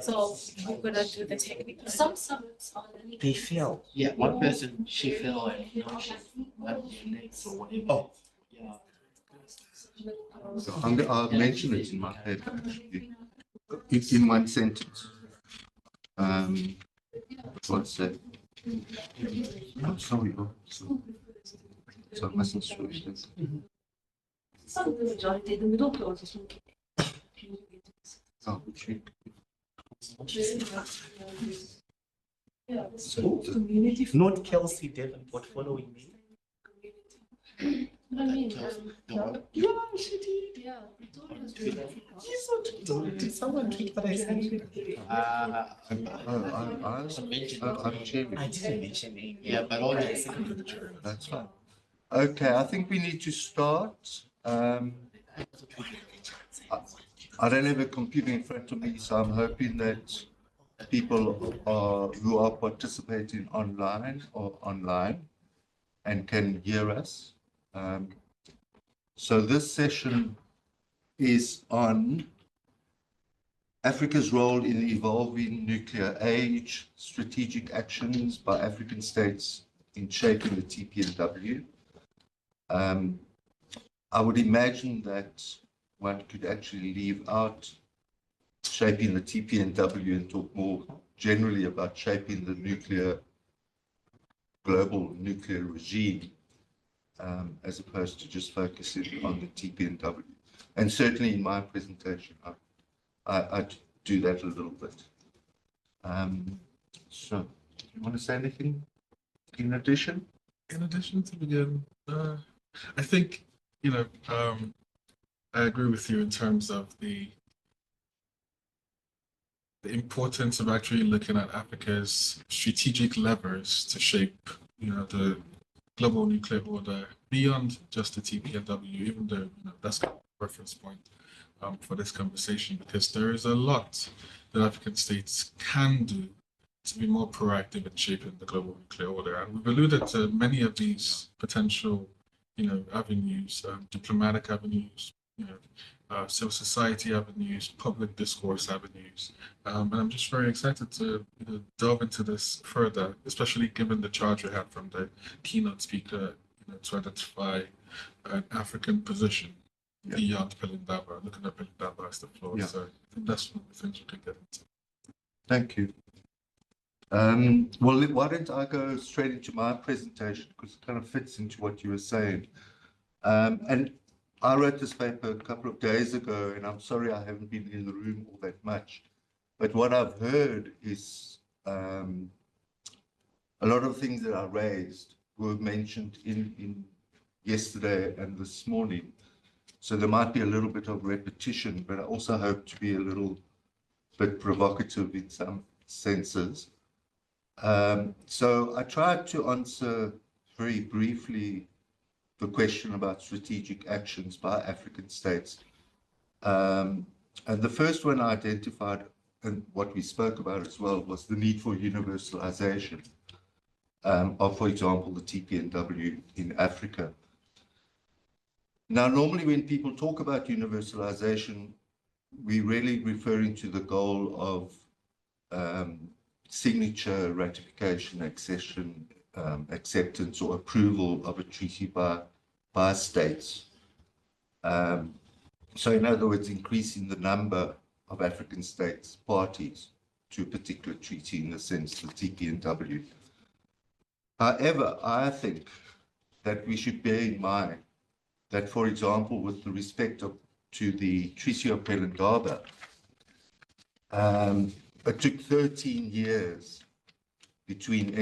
So we're gonna do the technical. Some summits on. They fell. Yeah, one person, she fell and she left their legs or whatever. Oh. Yeah. So I'll mention it in my head, actually. In one sentence. What's that? I'm sorry. So I mustn't switch this. Oh, okay. So, not Kelsey Davenport following me. Yeah, she did. Yeah. Did someone tweet what I said? I'm checking. I didn't mention it. Yeah, but all I said. That's fine. Okay, I think we need to start. I don't have a computer in front of me, so I'm hoping that people who are participating online and can hear us. So this session is on Africa's role in the evolving nuclear age, strategic actions by African states in shaping the TPNW. I would imagine that one could actually leave out shaping the TPNW and talk more generally about shaping the global nuclear regime, as opposed to just focusing on the TPNW. And certainly in my presentation, I do that a little bit. So, do you want to say anything in addition? In addition to begin, I think, I agree with you in terms of the importance of actually looking at Africa's strategic levers to shape, the global nuclear order beyond just the TPNW, even though that's a reference point for this conversation, because there is a lot that African states can do to be more proactive in shaping the global nuclear order. And we've alluded to many of these potential, avenues, diplomatic avenues, civil society avenues, public discourse avenues. And I'm just very excited to delve into this further, especially given the charge we had from the keynote speaker, to identify an African position beyond Pelindaba, looking at Pelindaba as the floor. Yeah. So I think that's one of the things we could get into. Thank you. Well, why don't I go straight into my presentation, because it kind of fits into what you were saying. And I wrote this paper a couple of days ago, and I'm sorry I haven't been in the room all that much. But what I've heard is a lot of things that I raised were mentioned in yesterday and this morning. So there might be a little bit of repetition, but I also hope to be a little bit provocative in some senses. So I tried to answer very briefly the question about strategic actions by African states. And the first one I identified, and what we spoke about as well, was the need for universalization of, for example, the TPNW in Africa. Now, normally when people talk about universalization, we're really referring to the goal of signature, ratification, accession, acceptance or approval of a treaty by states. So in other words, increasing the number of African states parties to a particular treaty, in the sense of the TPNW. However, I think that we should bear in mind that, for example, with respect to the Treaty of Pelindaba, it took 13 years between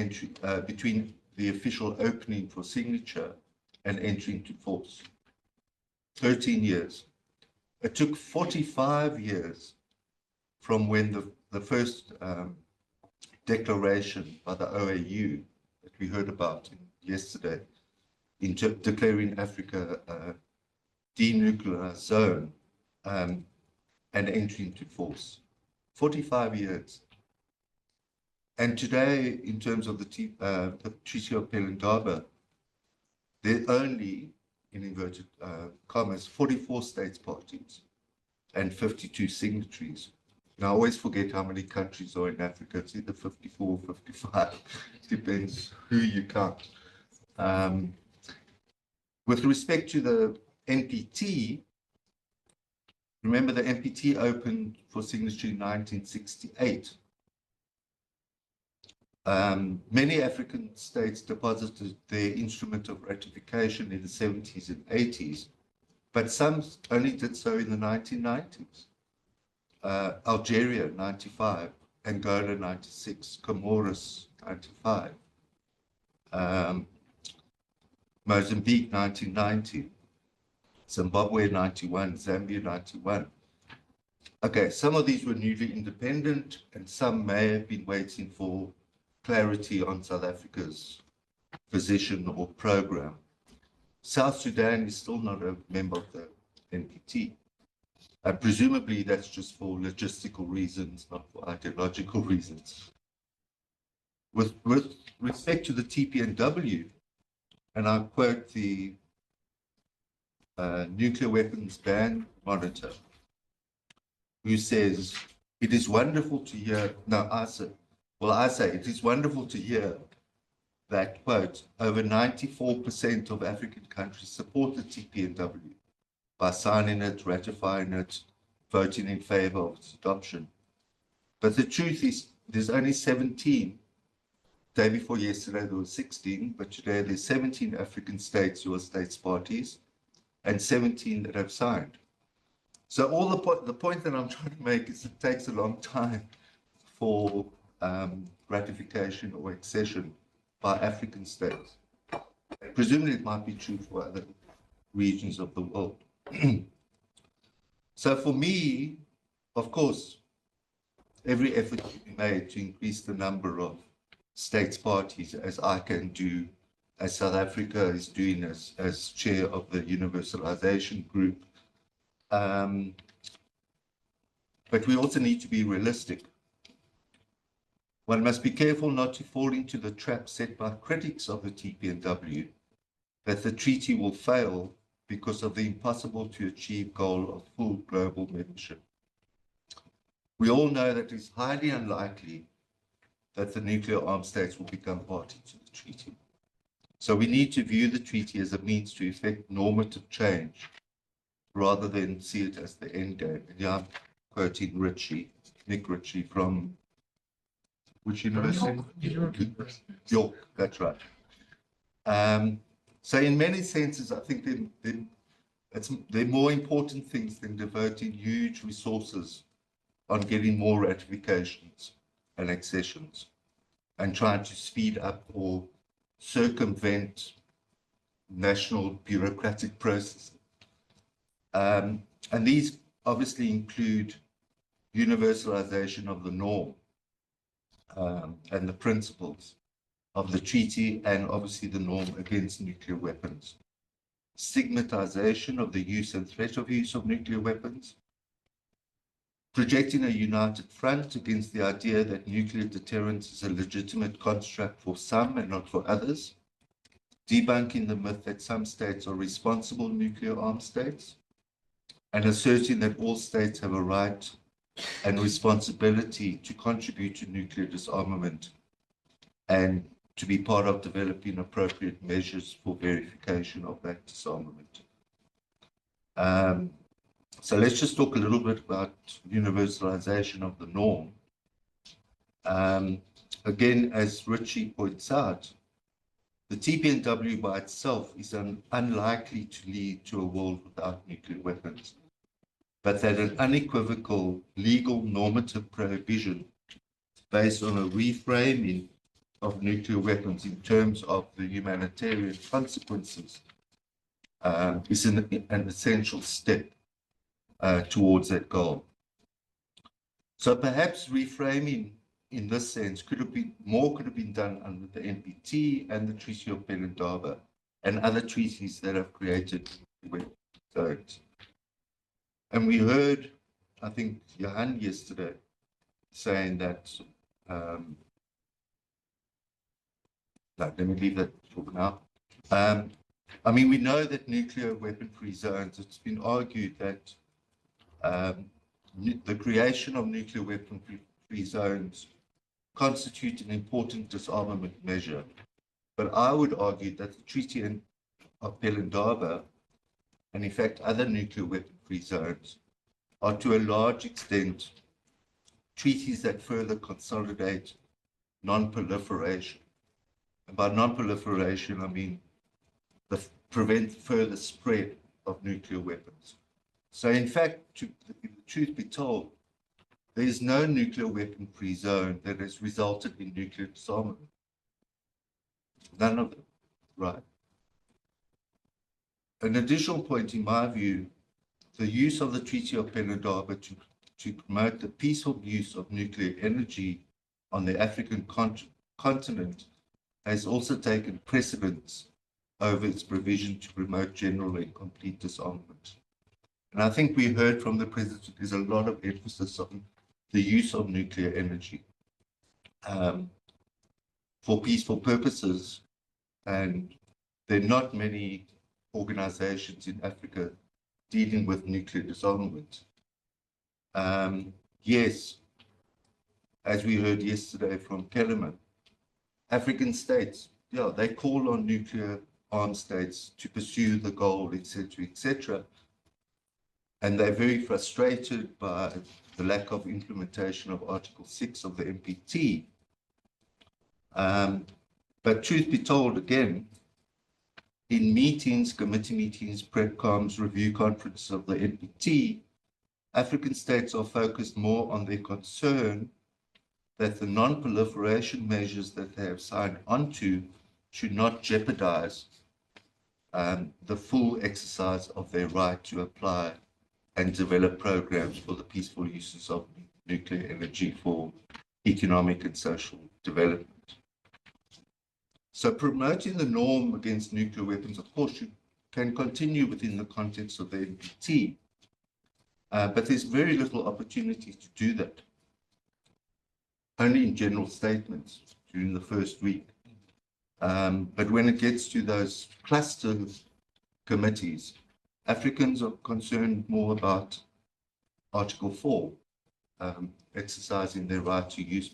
the official opening for signature and entry into force. 13 years. It took 45 years from when the first declaration by the OAU that we heard about yesterday, in declaring Africa a denuclearized zone and entry into force. 45 years. And today, in terms of the Treaty of Pelindaba, there are only, in inverted commas, 44 states parties and 52 signatories. Now, I always forget how many countries are in Africa. It's either 54 or 55. Depends who you count. With respect to the NPT, remember the NPT opened for signature in 1968. Many African states deposited their instrument of ratification in the 70s and 80s, but some only did so in the 1990s. Algeria, 95, Angola, 96, Comoros, 95, Mozambique, 1990, Zimbabwe, 91, Zambia, 91. Okay, some of these were newly independent, and some may have been waiting for clarity on South Africa's position or program. South Sudan is still not a member of the NPT. Presumably that's just for logistical reasons, not for ideological reasons. With respect to the TPNW, and I quote the nuclear weapons ban monitor, who says, it is wonderful to hear, no, I say, it is wonderful to hear that, quote, over 94% of African countries support the TPNW by signing it, ratifying it, voting in favor of its adoption. But the truth is, there's only 17. Day before yesterday, there were 16, but today there's 17 African states who are states parties and 17 that have signed. So all the point that I'm trying to make is it takes a long time for ratification or accession by African states. Presumably it might be true for other regions of the world. So for me, of course, every effort to be made to increase the number of states parties, as I can do, as South Africa is doing as chair of the universalization group. But we also need to be realistic. One must be careful not to fall into the trap set by critics of the TPNW, that the treaty will fail because of the impossible to achieve goal of full global membership. We all know that it's highly unlikely that the nuclear armed states will become party to the treaty. So we need to view the treaty as a means to effect normative change rather than see it as the end game. And yeah, I'm quoting Nick Ritchie from which university? York, that's right. So in many senses, I think they're more important things than devoting huge resources on getting more ratifications and accessions and trying to speed up or circumvent national bureaucratic processes. And these obviously include universalization of the norm and the principles of the treaty, and obviously the norm against nuclear weapons. Stigmatization of the use and threat of use of nuclear weapons. Projecting a united front against the idea that nuclear deterrence is a legitimate construct for some and not for others. Debunking the myth that some states are responsible nuclear armed states, and asserting that all states have a right and responsibility to contribute to nuclear disarmament and to be part of developing appropriate measures for verification of that disarmament. So let's just talk a little bit about universalization of the norm. Again, as Ritchie points out, the TPNW by itself is unlikely to lead to a world without nuclear weapons, but that an unequivocal legal normative prohibition based on a reframing of nuclear weapons in terms of the humanitarian consequences is an essential step towards that goal. So perhaps reframing in this sense could have been done under the NPT and the Treaty of Pelindaba and other treaties that have created zones. And we heard, I think, Johan yesterday saying that, let me leave that for now. I mean, we know that nuclear weapon-free zones, it's been argued that the creation of nuclear weapon-free zones constitute an important disarmament measure. But I would argue that the Treaty of Pelindaba, and in fact other nuclear weapon-free zones, are to a large extent treaties that further consolidate non-proliferation. And by non-proliferation, I mean prevent further spread of nuclear weapons. So in fact, if the truth be told, there is no nuclear weapon-free zone that has resulted in nuclear disarmament. None of them, right? An additional point, in my view, the use of the Treaty of Pelindaba to promote the peaceful use of nuclear energy on the African continent has also taken precedence over its provision to promote general and complete disarmament. And I think we heard from the President there's a lot of emphasis on the use of nuclear energy for peaceful purposes. And there are not many organizations in Africa dealing with nuclear disarmament. Yes, as we heard yesterday from Kellerman, African states, yeah, they call on nuclear armed states to pursue the goal, etc., etc. And they're very frustrated by the lack of implementation of Article 6 of the NPT. But truth be told, again, in meetings, committee meetings, PrepComs, review conferences of the NPT, African states are focused more on their concern that the non-proliferation measures that they have signed onto should not jeopardize the full exercise of their right to apply and develop programs for the peaceful uses of nuclear energy for economic and social development. So promoting the norm against nuclear weapons, of course, can continue within the context of the NPT, but there's very little opportunity to do that. Only in general statements during the first week. But when it gets to those cluster committees, Africans are concerned more about Article 4, exercising their right to use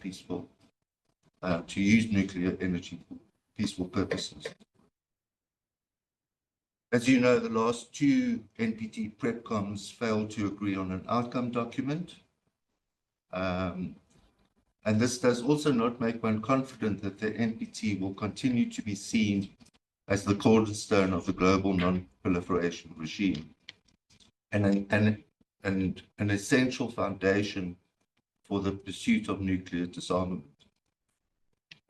nuclear energy for peaceful purposes. As you know, the last two NPT PrepComs failed to agree on an outcome document. And this does also not make one confident that the NPT will continue to be seen as the cornerstone of the global non-proliferation regime and an essential foundation for the pursuit of nuclear disarmament.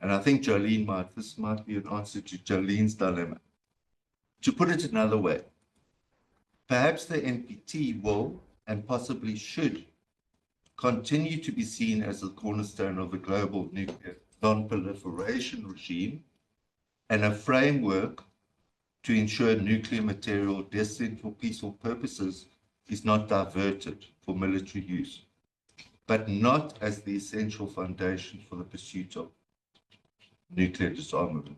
And I think this might be an answer to Jolene's dilemma. To put it another way, perhaps the NPT will and possibly should continue to be seen as the cornerstone of the global nuclear non-proliferation regime and a framework to ensure nuclear material destined for peaceful purposes is not diverted for military use, but not as the essential foundation for the pursuit of nuclear disarmament.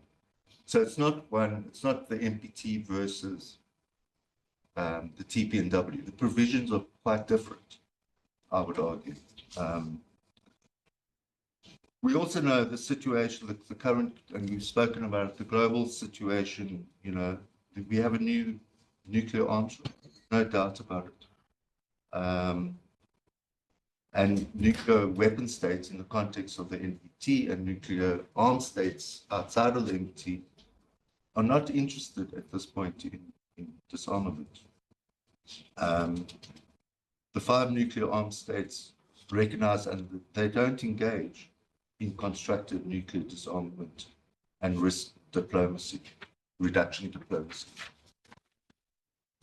So it's not the NPT versus the TPNW. The provisions are quite different, I would argue. We also know the situation, the current, and we've spoken about it, the global situation, we have a new nuclear arms race, no doubt about it. And nuclear weapon states in the context of the NPT and nuclear armed states outside of the NPT are not interested at this point in disarmament. The 5 nuclear armed states recognize and they don't engage in constructive nuclear disarmament and risk diplomacy, reduction diplomacy.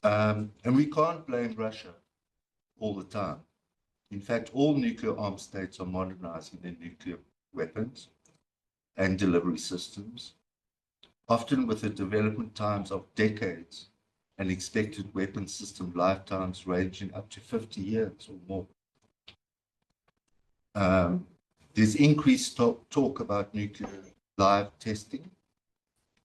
And we can't blame Russia all the time. In fact, all nuclear armed states are modernizing their nuclear weapons and delivery systems, often with the development times of decades and expected weapon system lifetimes ranging up to 50 years or more. There's increased talk about nuclear live testing.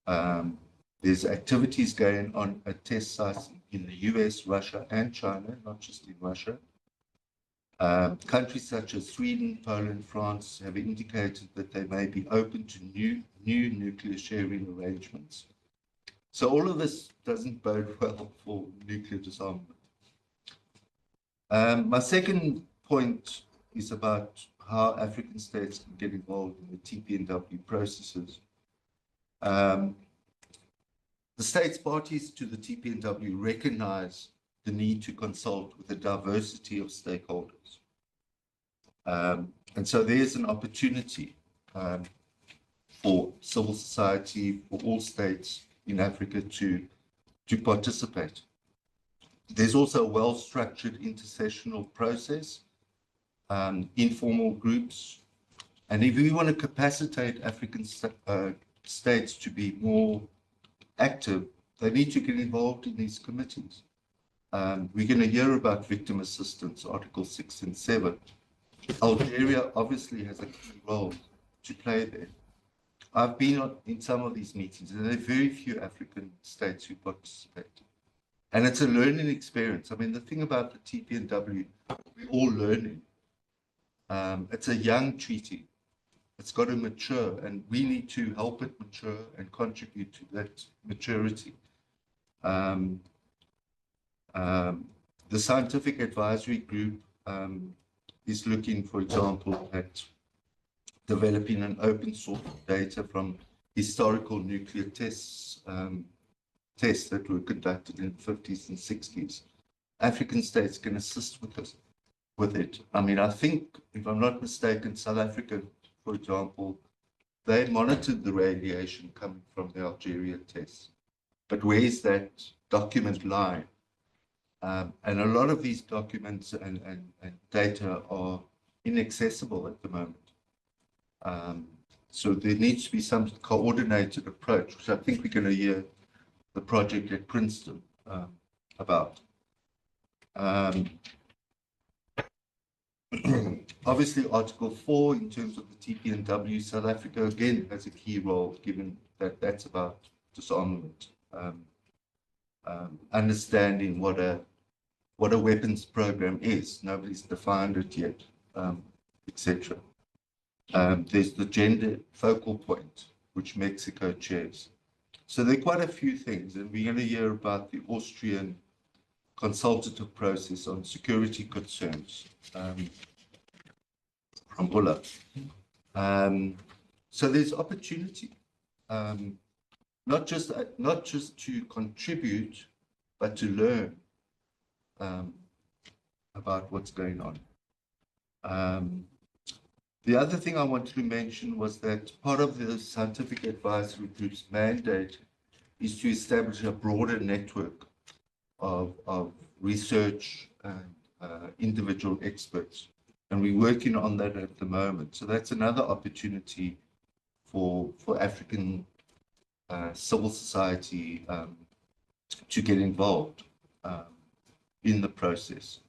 There's activities going on at test sites in the US, Russia, and China, not just in Russia. Countries such as Sweden, Poland, France have indicated that they may be open to new nuclear sharing arrangements. So all of this doesn't bode well for nuclear disarmament. My second point is about how African states can get involved in the TPNW processes. The states parties to the TPNW recognize the need to consult with a diversity of stakeholders. And so there's an opportunity for civil society, for all states in Africa to participate. There's also a well-structured intersessional process, informal groups. And if we want to capacitate African states to be more active, they need to get involved in these committees. We're going to hear about victim assistance, Article 6 and 7. Algeria obviously has a key role to play there. I've been in some of these meetings, and there are very few African states who participate. And it's a learning experience. I mean, the thing about the TPNW, we're all learning. It's a young treaty. It's got to mature, and we need to help it mature and contribute to that maturity. The scientific advisory group is looking, for example, at developing an open source of data from historical nuclear tests that were conducted in the 50s and 60s. African states can assist with it. I mean, I think, if I'm not mistaken, South Africa, for example, they monitored the radiation coming from the Algeria tests. But where's that document line? And a lot of these documents and data are inaccessible at the moment. So there needs to be some coordinated approach, which I think we're going to hear the project at Princeton about. Obviously, Article 4, in terms of the TPNW, South Africa again has a key role, given that that's about disarmament, understanding what a weapons program is. Nobody's defined it yet, etc. There's the gender focal point, which Mexico chairs. So there are quite a few things, and we're going to hear about the Austrian consultative process on security concerns from Ulla. So there's opportunity, not just to contribute, but to learn about what's going on. The other thing I wanted to mention was that part of the scientific advisory group's mandate is to establish a broader network of research and individual experts. And we're working on that at the moment. So that's another opportunity for African civil society to get involved in the process.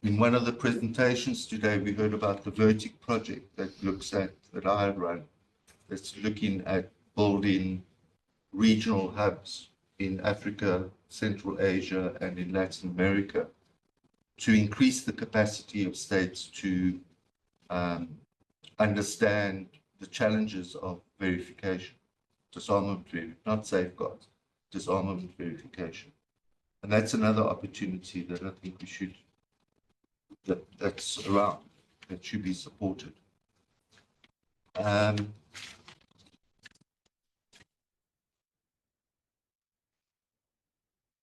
In one of the presentations today, we heard about the Vertic project that I run, that's looking at building regional hubs in Africa, Central Asia, and in Latin America to increase the capacity of states to understand the challenges of verification, disarmament verification, not safeguards, disarmament verification. And that's another opportunity that I think we should, that's around, that should be supported.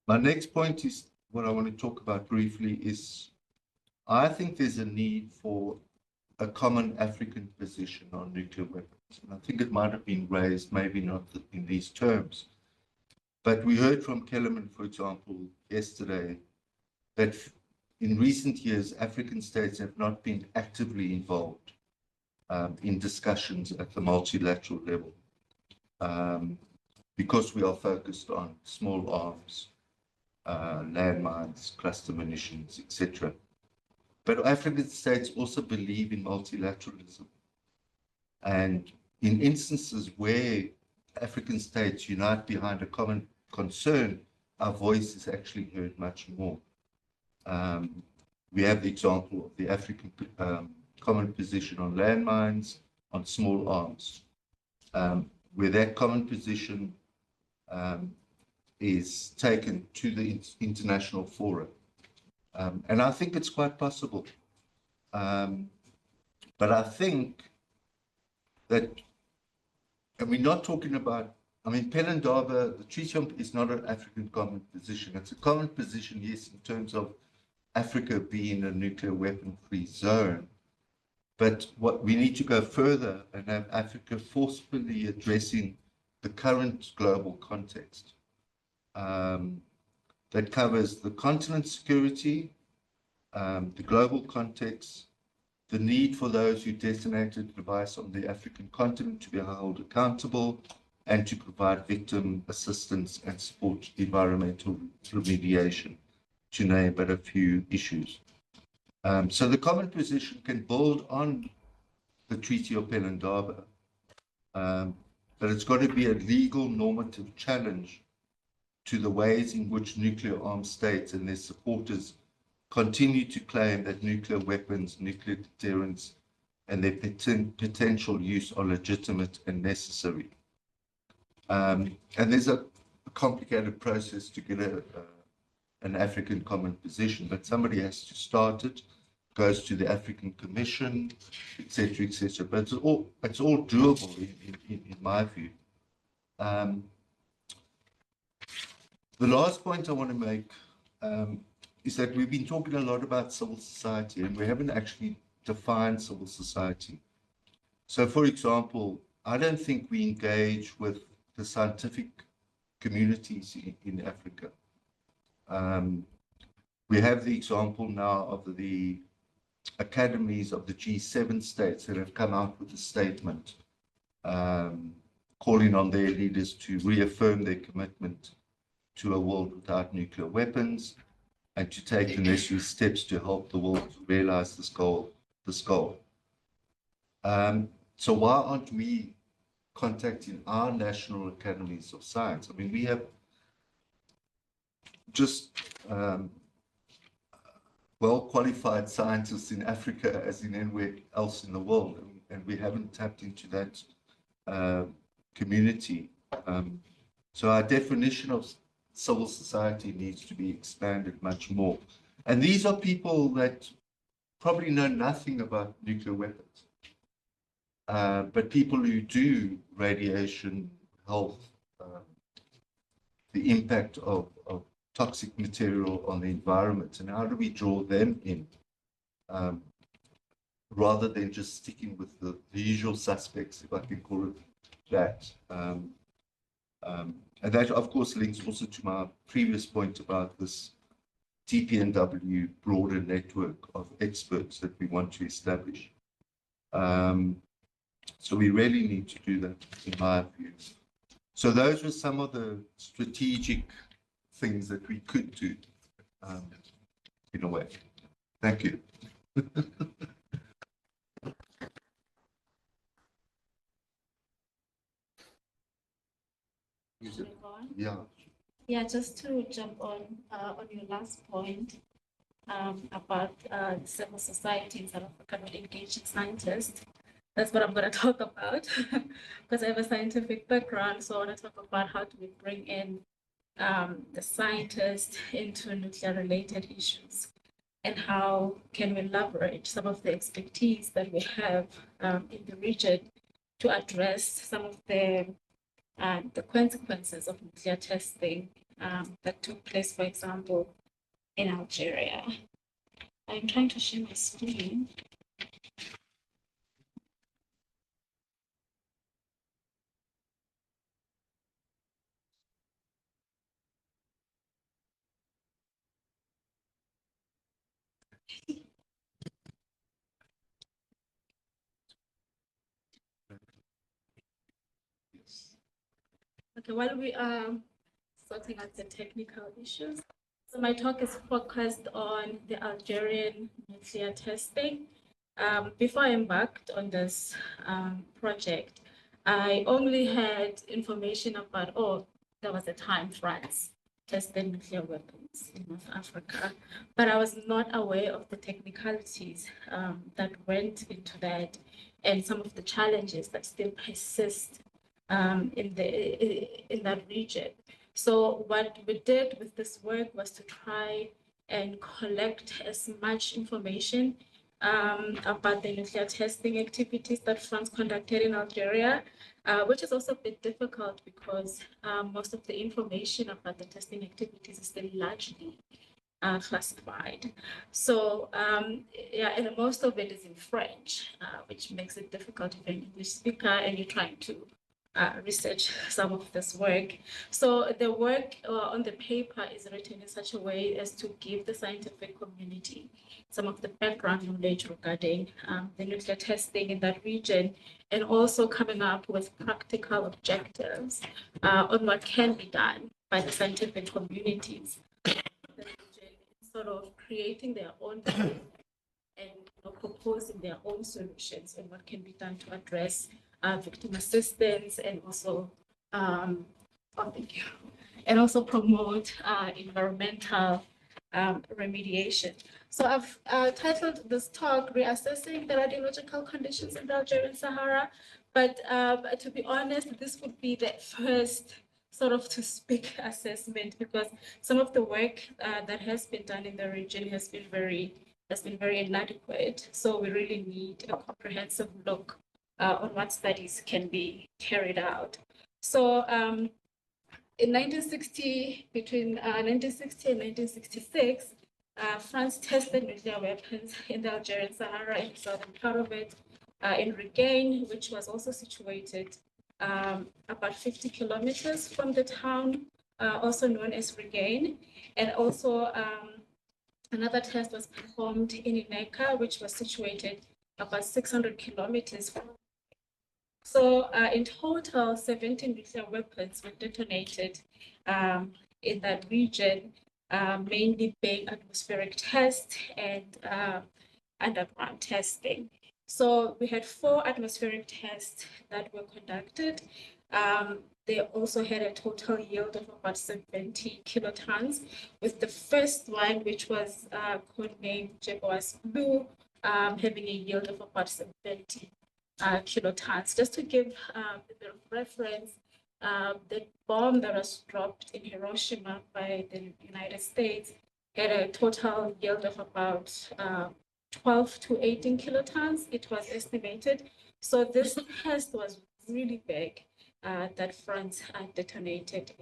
My next point is what I want to talk about briefly is I think there's a need for a common African position on nuclear weapons. And I think it might have been raised, maybe not in these terms. But we heard from Kellerman, for example, yesterday, that in recent years, African states have not been actively involved in discussions at the multilateral level because we are focused on small arms, landmines, cluster munitions, etc. But African states also believe in multilateralism. And in instances where African states unite behind a common concern, our voice is actually heard much more. We have the example of the African common position on landmines, on small arms, where that common position is taken to the international forum. And I think it's quite possible. But I think that, and we're not talking about, I mean, Pelindaba, the treaty is not an African common position. It's a common position, yes, in terms of Africa being a nuclear weapon-free zone. But what we need to go further and have Africa forcefully addressing the current global context that covers the continent's security, the global context, the need for those who detonated the device on the African continent to be held accountable, and to provide victim assistance and support environmental remediation, to name but a few issues. So the common position can build on the Treaty of Pelindaba, but it's got to be a legal normative challenge to the ways in which nuclear armed states and their supporters continue to claim that nuclear weapons, nuclear deterrence, and their potential use are legitimate and necessary. And there's a complicated process to get an African common position, but somebody has to start it, goes to the African Commission, etc., etc. But it's all doable in my view. The last point I want to make is that we've been talking a lot about civil society, and we haven't actually defined civil society. So, for example, I don't think we engage with the scientific communities in Africa. We have the example now of the academies of the G7 states that have come out with a statement calling on their leaders to reaffirm their commitment to a world without nuclear weapons and to take the necessary steps to help the world to realize this goal. So why aren't we contacting our national academies of science? I mean, we have just well-qualified scientists in Africa as in anywhere else in the world, and we haven't tapped into that community. So our definition of civil society needs to be expanded much more. And these are people that probably know nothing about nuclear weapons, but people who do radiation, health, the impact of toxic material on the environment, and how do we draw them in, rather than just sticking with the usual suspects, if I can call it that. And that, of course, links also to my previous point about this TPNW broader network of experts that we want to establish. So we really need to do that, in my view. So those were some of the strategic things that we could do, in a way. Thank you. Yeah. Yeah, just to jump on your last point about civil society in South Africa not engaging scientists. That's what I'm going to talk about because I have a scientific background. So I want to talk about how do we bring in the scientists into nuclear-related issues, and how can we leverage some of the expertise that we have in the region to address some of the consequences of nuclear testing that took place, for example, in Algeria. I'm trying to share my screen. Okay, while we are sorting out the technical issues, so my talk is focused on the Algerian nuclear testing. Before I embarked on this project, I only had information about, there was a time France tested nuclear weapons in North Africa, but I was not aware of the technicalities that went into that and some of the challenges that still persist in that region. So what we did with this work was to try and collect as much information about the nuclear testing activities that France conducted in Algeria, which is also a bit difficult because most of the information about the testing activities is still largely classified. So yeah, and most of it is in French, which makes it difficult if you're an English speaker and you're trying to research some of this work. So the work on the paper is written in such a way as to give the scientific community some of the background knowledge regarding the nuclear testing in that region, and also coming up with practical objectives on what can be done by the scientific communities in the region, sort of creating their own and proposing their own solutions on what can be done to address victim assistance and also and also promote environmental remediation. So I've titled this talk "Reassessing the Radiological Conditions in the Algerian Sahara," but to be honest, this would be the first sort of to speak assessment, because some of the work that has been done in the region has been very inadequate. So we really need a comprehensive look on what studies can be carried out. So in 1960, between 1960 and 1966, France tested nuclear weapons in the Algerian Sahara, in the southern part of it, in Regain, which was also situated about 50 kilometers from the town, also known as Regain. And also another test was performed in Ineka, which was situated about 600 kilometers from. So in total, 17 nuclear weapons were detonated in that region, mainly being atmospheric tests and underground testing. So we had 4 atmospheric tests that were conducted. They also had a total yield of about 70 kilotons, with the first one, which was codenamed Jaguars Blue, having a yield of about 70 kilotons. Just to give a bit of reference, the bomb that was dropped in Hiroshima by the United States had a total yield of about 12 to 18 kilotons, it was estimated. So this test was really big that France detonated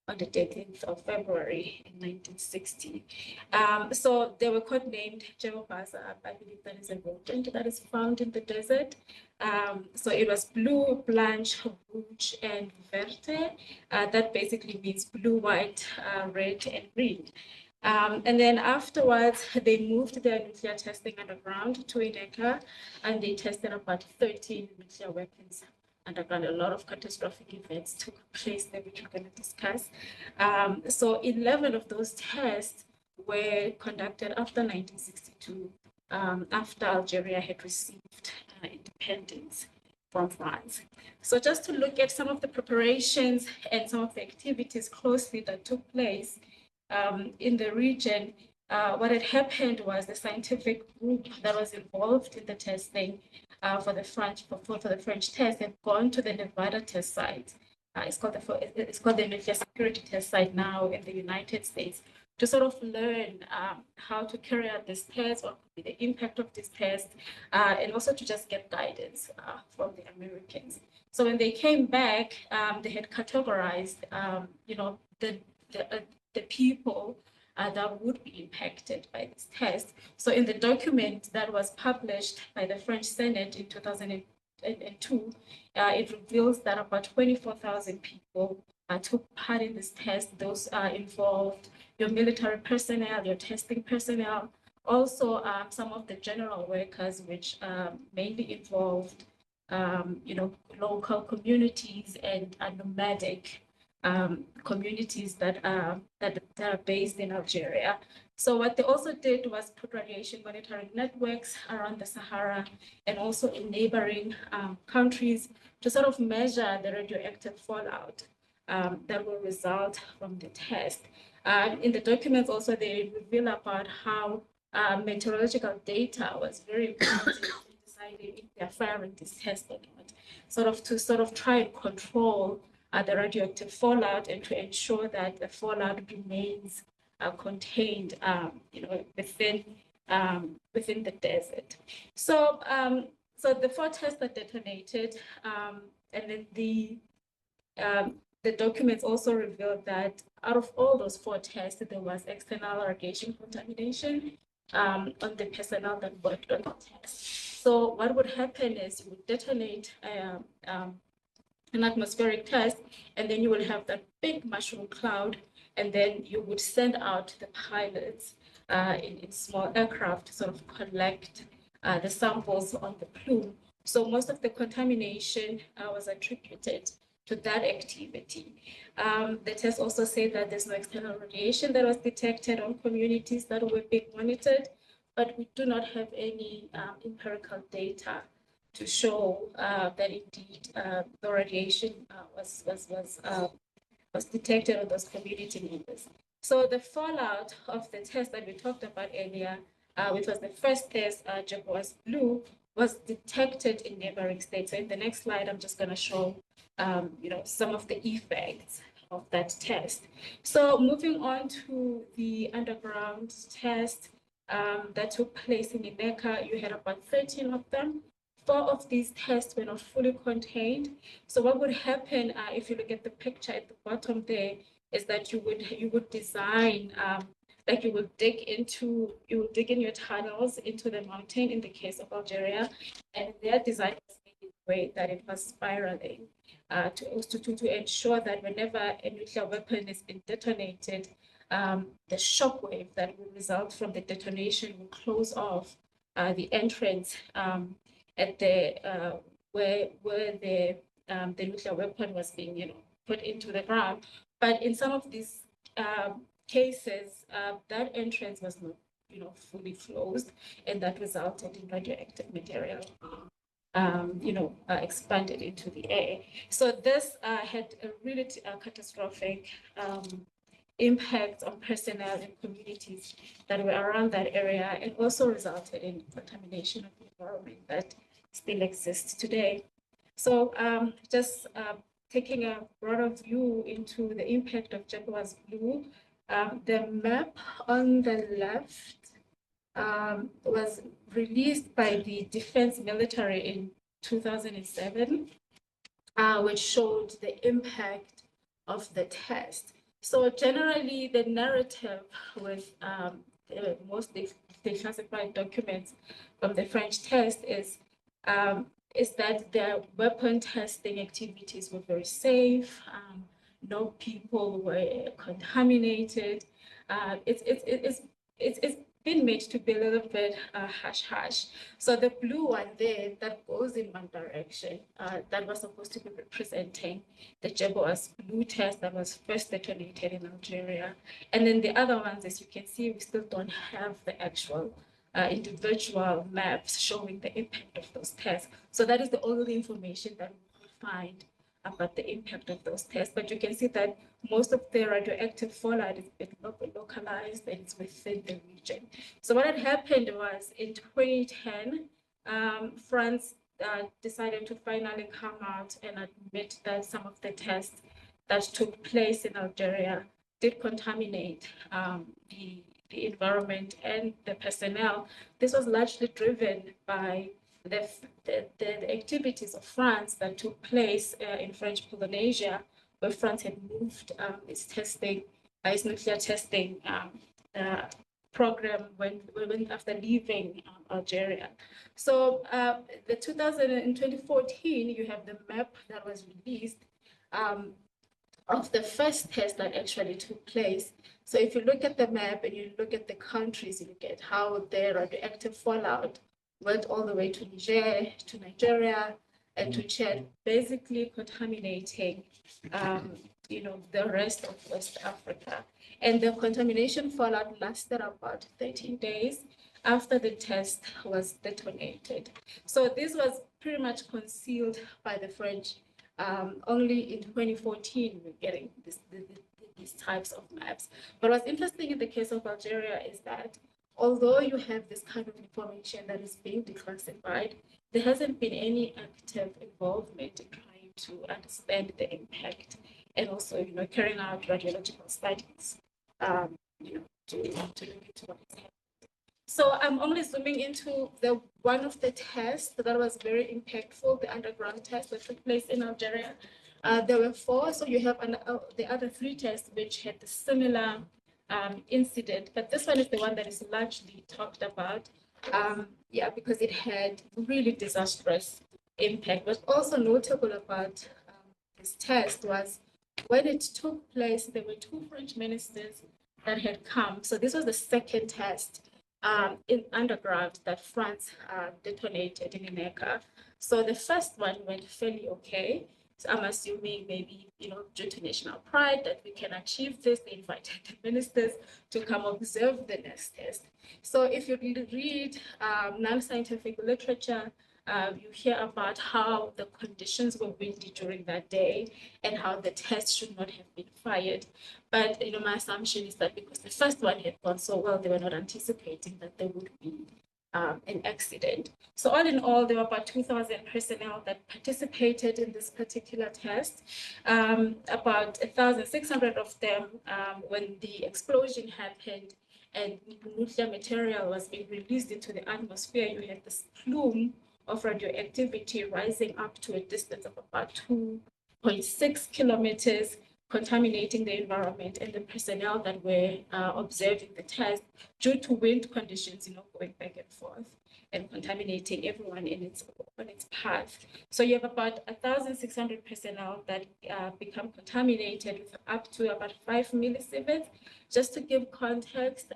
on the 13th of February in 1960. So they were codenamed Jehovah's, I believe that is a rodent that is found in the desert. So it was blue, blanche, rouge, and verte. That basically means blue, white, red, and green. And then afterwards, they moved their nuclear testing underground to Ineka, and they tested about 13 nuclear weapons underground. A lot of catastrophic events took place there, which we're going to discuss. So 11 of those tests were conducted after 1962, after Algeria had received independence from France. So just to look at some of the preparations and some of the activities closely that took place in the region, what had happened was the scientific group that was involved in the testing for the French test had gone to the Nevada test site. It's called the nuclear security test site now in the United States, to sort of learn how to carry out this test, what could be the impact of this test, and also to just get guidance from the Americans. So when they came back, they had categorized, the people that would be impacted by this test. So in the document that was published by the French Senate in 2002, it reveals that about 24,000 people took part in this test. Those involved your military personnel, your testing personnel, also some of the general workers, which mainly involved local communities and nomadic communities that are based in Algeria. So what they also did was put radiation monitoring networks around the Sahara and also in neighboring countries to sort of measure the radioactive fallout that will result from the test. In the documents also, they reveal about how meteorological data was very important in deciding if they're firing this test or not, sort of try and control the radioactive fallout and to ensure that the fallout remains contained, within the desert. So, so the 4 tests that detonated, and then the documents also revealed that out of all those 4 tests, there was external radiation contamination on the personnel that worked on the test. So what would happen is you would detonate an atmospheric test, and then you will have that big mushroom cloud, and then you would send out the pilots in small aircraft to sort of collect the samples on the plume. So most of the contamination was attributed to that activity. The test also said that there's no external radiation that was detected on communities that were being monitored, but we do not have any empirical data to show that indeed the radiation was detected on those community members. So the fallout of the test that we talked about earlier, which was the first test, Jaguars Blue, was detected in neighboring states. So in the next slide, I'm just going to show some of the effects of that test. So moving on to the underground test that took place in Ineka, you had about 13 of them. 4 of these tests were not fully contained. So what would happen if you look at the picture at the bottom there is that you would design like you would dig in your tunnels into the mountain in the case of Algeria, and their design was made in a way that it was spiraling to ensure that whenever a nuclear weapon has been detonated, the shock wave that will result from the detonation will close off the entrance at the where the nuclear weapon was being put into the ground. But in some of these cases, that entrance was not fully closed, and that resulted in radioactive material expanded into the air. So this had a really catastrophic impact on personnel and communities that were around that area, and also resulted in contamination of the environment that still exists today. So just taking a broader view into the impact of Jaguars Blue, the map on the left was released by the Defense Military in 2007, which showed the impact of the test. So generally, the narrative with most declassified documents from the French test is that the weapon testing activities were very safe. No people were contaminated. It's been made to be a little bit hush-hush. So the blue one there that goes in one direction, that was supposed to be representing the Jaguars Blue test that was first detonated in Algeria. And then the other ones, as you can see, we still don't have the actual individual maps showing the impact of those tests. So that is the only information that we could find about the impact of those tests. But you can see that most of the radioactive fallout is been localized and it's within the region. So what had happened was in 2010, France decided to finally come out and admit that some of the tests that took place in Algeria did contaminate the environment and the personnel. This was largely driven by the activities of France that took place in French Polynesia, where France had moved its nuclear testing program when after leaving Algeria. So in 2014, you have the map that was released of the first test that actually took place. So if you look at the map and you look at the countries, you look at how the radioactive fallout went all the way to Niger, to Nigeria, and to Chad, basically contaminating, the rest of West Africa. And the contamination fallout lasted about 13 days after the test was detonated. So this was pretty much concealed by the French Only in 2014, we're getting these types of maps. But what's interesting in the case of Algeria is that although you have this kind of information that is being declassified, there hasn't been any active involvement in trying to understand the impact and also, carrying out radiological studies, to look into what is happening. So I'm only zooming into one of the tests that was very impactful, the underground test that took place in Algeria. There were 4, so you have the other 3 tests which had the similar incident, but this one is the one that is largely talked about, because it had really disastrous impact. What's also notable about this test was when it took place, there were 2 French ministers that had come. So this was the second test in underground that France detonated in Ineka. So the first one went fairly okay. So I'm assuming maybe, due to national pride that we can achieve this, they invited the ministers to come observe the next test. So if you read non-scientific literature, you hear about how the conditions were windy during that day and how the test should not have been fired. But my assumption is that because the first one had gone so well, they were not anticipating that there would be an accident. So all in all, there were about 2,000 personnel that participated in this particular test. About 1,600 of them, when the explosion happened and nuclear material was being released into the atmosphere, you had this plume of radioactivity rising up to a distance of about 2.6 kilometers, contaminating the environment and the personnel that were observing the test due to wind conditions, going back and forth and contaminating everyone on its path. So you have about 1,600 personnel that become contaminated with up to about 5 millisieverts. Just to give context,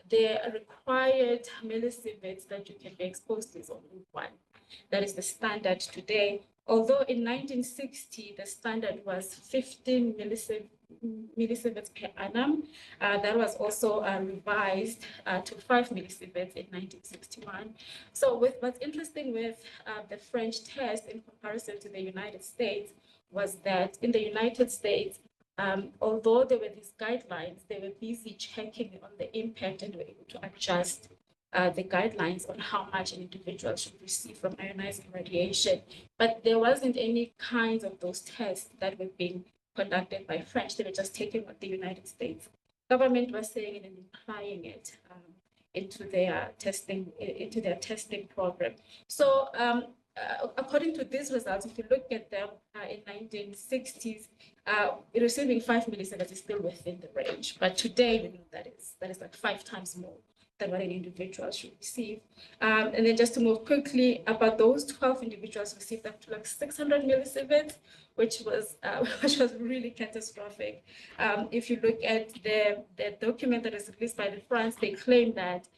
the required millisieverts that you can be exposed to is only 1. That is the standard today. Although in 1960, the standard was 15 millisieverts per annum, that was also revised to 5 millisieverts in 1961. So what's interesting with the French test in comparison to the United States was that in the United States, although there were these guidelines, they were busy checking on the impact and were able to adjust the guidelines on how much an individual should receive from ionizing radiation. But there wasn't any kinds of those tests that were being conducted by French. They were just taking what the United States government was saying and applying it into their testing program. So according to these results, if you look at them in 1960s, receiving 5 millisieverts is still within the range. But today, we know that is like 5 times more than what an individual should receive. And then just to move quickly, about those 12 individuals received up to like 600 millisieverts, which was really catastrophic. If you look at the document that is released by the France, they claim that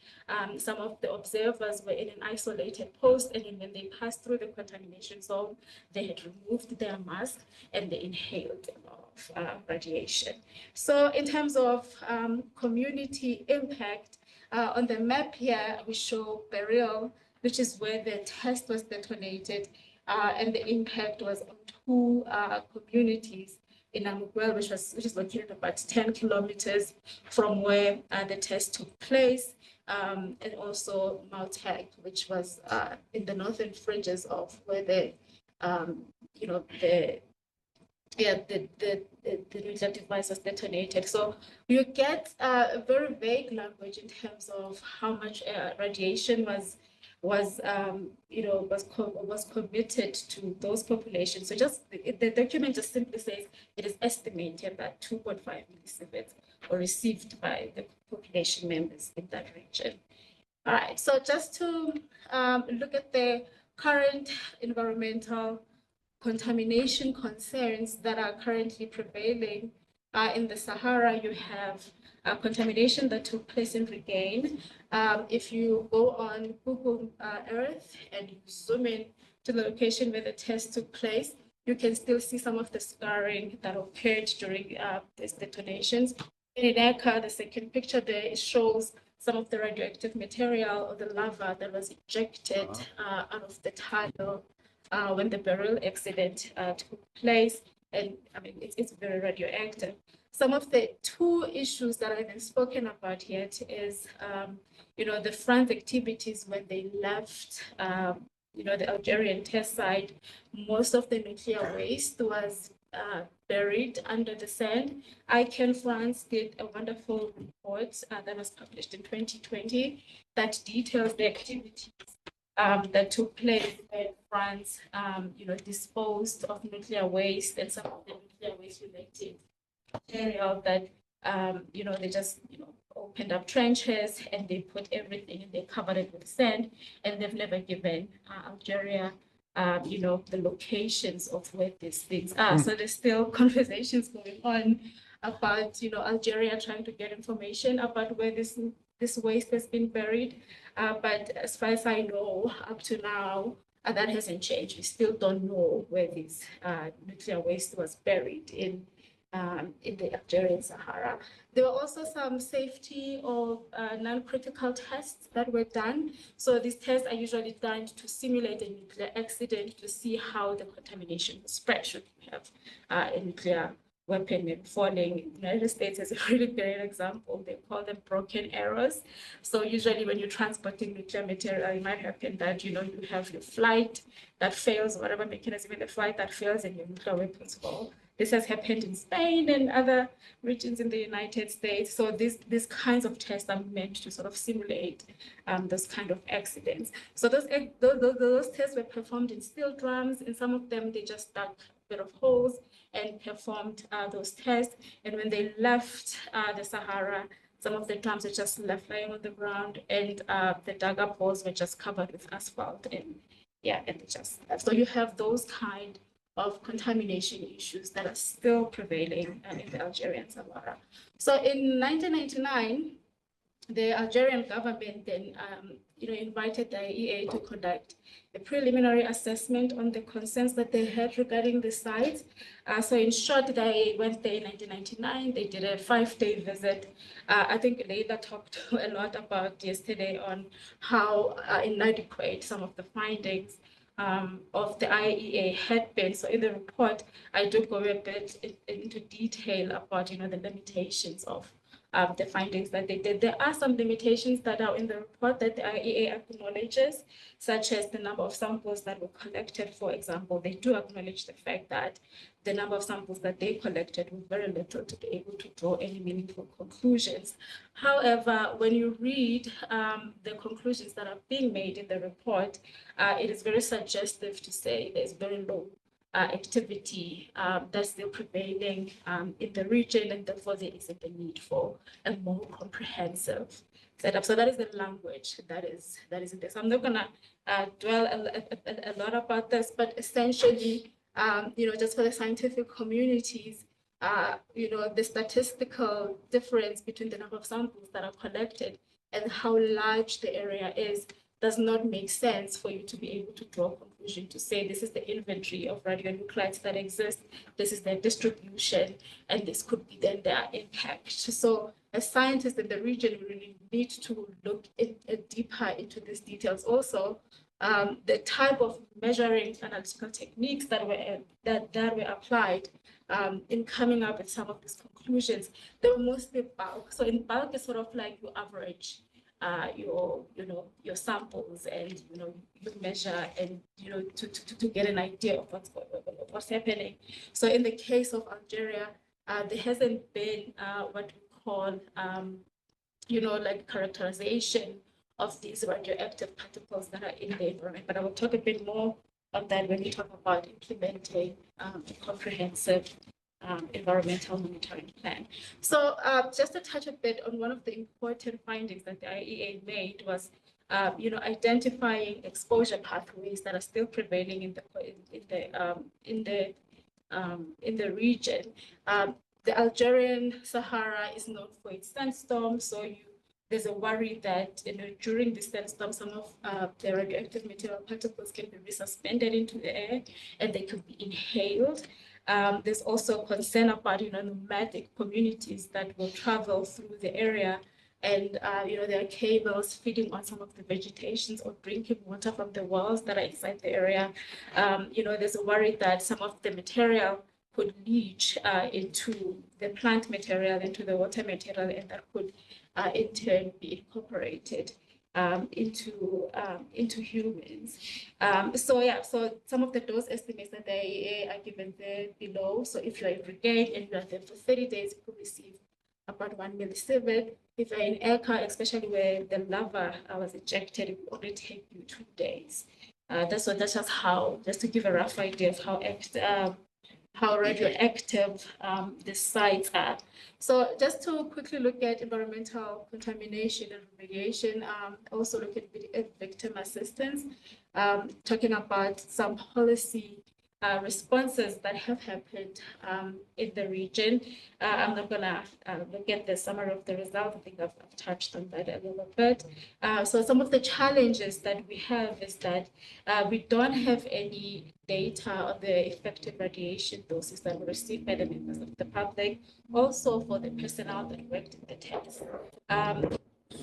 some of the observers were in an isolated post, and then when they passed through the contamination zone, they had removed their mask and they inhaled a lot of radiation. So in terms of community impact, on the map here, we show Beryl, which is where the test was detonated, and the impact was on 2 communities in Amugwel, which is located about 10 kilometers from where the test took place, and also Maltag, which was in the northern fringes of where the nuclear device was detonated. So you get a very vague language in terms of how much radiation was committed to those populations. So just the document just simply says it is estimated that 2.5 millisieverts were received by the population members in that region. All right, so just to look at the current environmental contamination concerns that are currently prevailing in the Sahara, you have contamination that took place in Regain. If you go on Google Earth and you zoom in to the location where the test took place, you can still see some of the scarring that occurred during these detonations. In Ineka, the second picture there, it shows some of the radioactive material or the lava that was ejected out of the tunnel when the burial accident took place. And I mean, it's very radioactive. Some of the two issues that I've been spoken about yet is, the front activities when they left, the Algerian test site. Most of the nuclear waste was buried under the sand. ICANN France did a wonderful report that was published in 2020 that details the activities that took place when France, disposed of nuclear waste and some of the nuclear waste related material that, they just, opened up trenches and they put everything and they covered it with sand, and they've never given Algeria, the locations of where these things are. So there's still conversations going on about, Algeria trying to get information about where this waste has been buried. But as far as I know, up to now, that hasn't changed. We still don't know where this nuclear waste was buried in the Algerian Sahara. There were also some safety of non-critical tests that were done. So these tests are usually done to simulate a nuclear accident to see how the contamination will spread should you have a nuclear weapon falling. The United States is a really great example. They call them broken arrows. So usually when you're transporting nuclear material, it might happen that, you have your flight that fails, whatever mechanism in the flight that fails, and your nuclear weapons fall. This has happened in Spain and other regions in the United States. So these kinds of tests are meant to sort of simulate those kind of accidents. So those tests were performed in steel drums. In some of them, they just dug a bit of holes and performed those tests. And when they left the Sahara, some of the drums were just left lying on the ground, and the dug up holes were just covered with asphalt. And they just left. So you have those kind of contamination issues that are still prevailing in the Algerian Sahara. So in 1999, the Algerian government then, invited the IAEA to conduct a preliminary assessment on the concerns that they had regarding the site. So in short, they went there in 1999. They did a 5-day visit. I think Leila talked a lot about yesterday on how inadequate some of the findings of the IAEA had been. So in the report, I do go a bit into detail about, the limitations of the findings that they did. There are some limitations that are in the report that the IAEA acknowledges, such as the number of samples that were collected. For example, they do acknowledge the fact that the number of samples that they collected was very little to be able to draw any meaningful conclusions. However, when you read the conclusions that are being made in the report, it is very suggestive to say there's very low activity that's still prevailing in the region, and therefore there isn't a need for a more comprehensive setup. So that is the language that is in this. I'm not gonna dwell a lot about this, but essentially, just for the scientific communities, the statistical difference between the number of samples that are collected and how large the area is does not make sense for you to be able to draw a conclusion to say this is the inventory of radionuclides that exist, this is their distribution, and this could be then their impact. So as scientists in the region, we really need to look deeper into these details. Also, the type of measuring analytical techniques that were applied in coming up with some of these conclusions, they were mostly bulk. So in bulk, it's sort of like you average your samples, and you measure, and to get an idea of what's happening. So in the case of Algeria, there hasn't been what we call like characterization of these radioactive particles that are in the environment. But I will talk a bit more on that when we talk about implementing a comprehensive environmental monitoring plan. So just to touch a bit on one of the important findings that the IAEA made was, identifying exposure pathways that are still prevailing in the region. The Algerian Sahara is known for its sandstorms, so there's a worry that during the sandstorm, some of the radioactive material particles can be resuspended into the air and they could be inhaled. There's also concern about nomadic communities that will travel through the area and there are cables feeding on some of the vegetations or drinking water from the wells that are inside the area. There's a worry that some of the material could leach into the plant material, into the water material, and that could in turn be incorporated into humans. So some of the dose estimates that the IAEA are given there below. So if you're in brigade and you are there for 30 days, you could receive about 1 millisievert. If you're in aircar, especially where the lava was ejected, it will only take you 2 days. That's just to give a rough idea of how radioactive the sites are. So just to quickly look at environmental contamination and remediation, also look at victim assistance, talking about some policy responses that have happened in the region. I'm not gonna look at the summary of the results. I think I've touched on that a little bit. So some of the challenges that we have is that we don't have any data on the effective radiation doses that were received by the members of the public, also for the personnel that worked in the tents.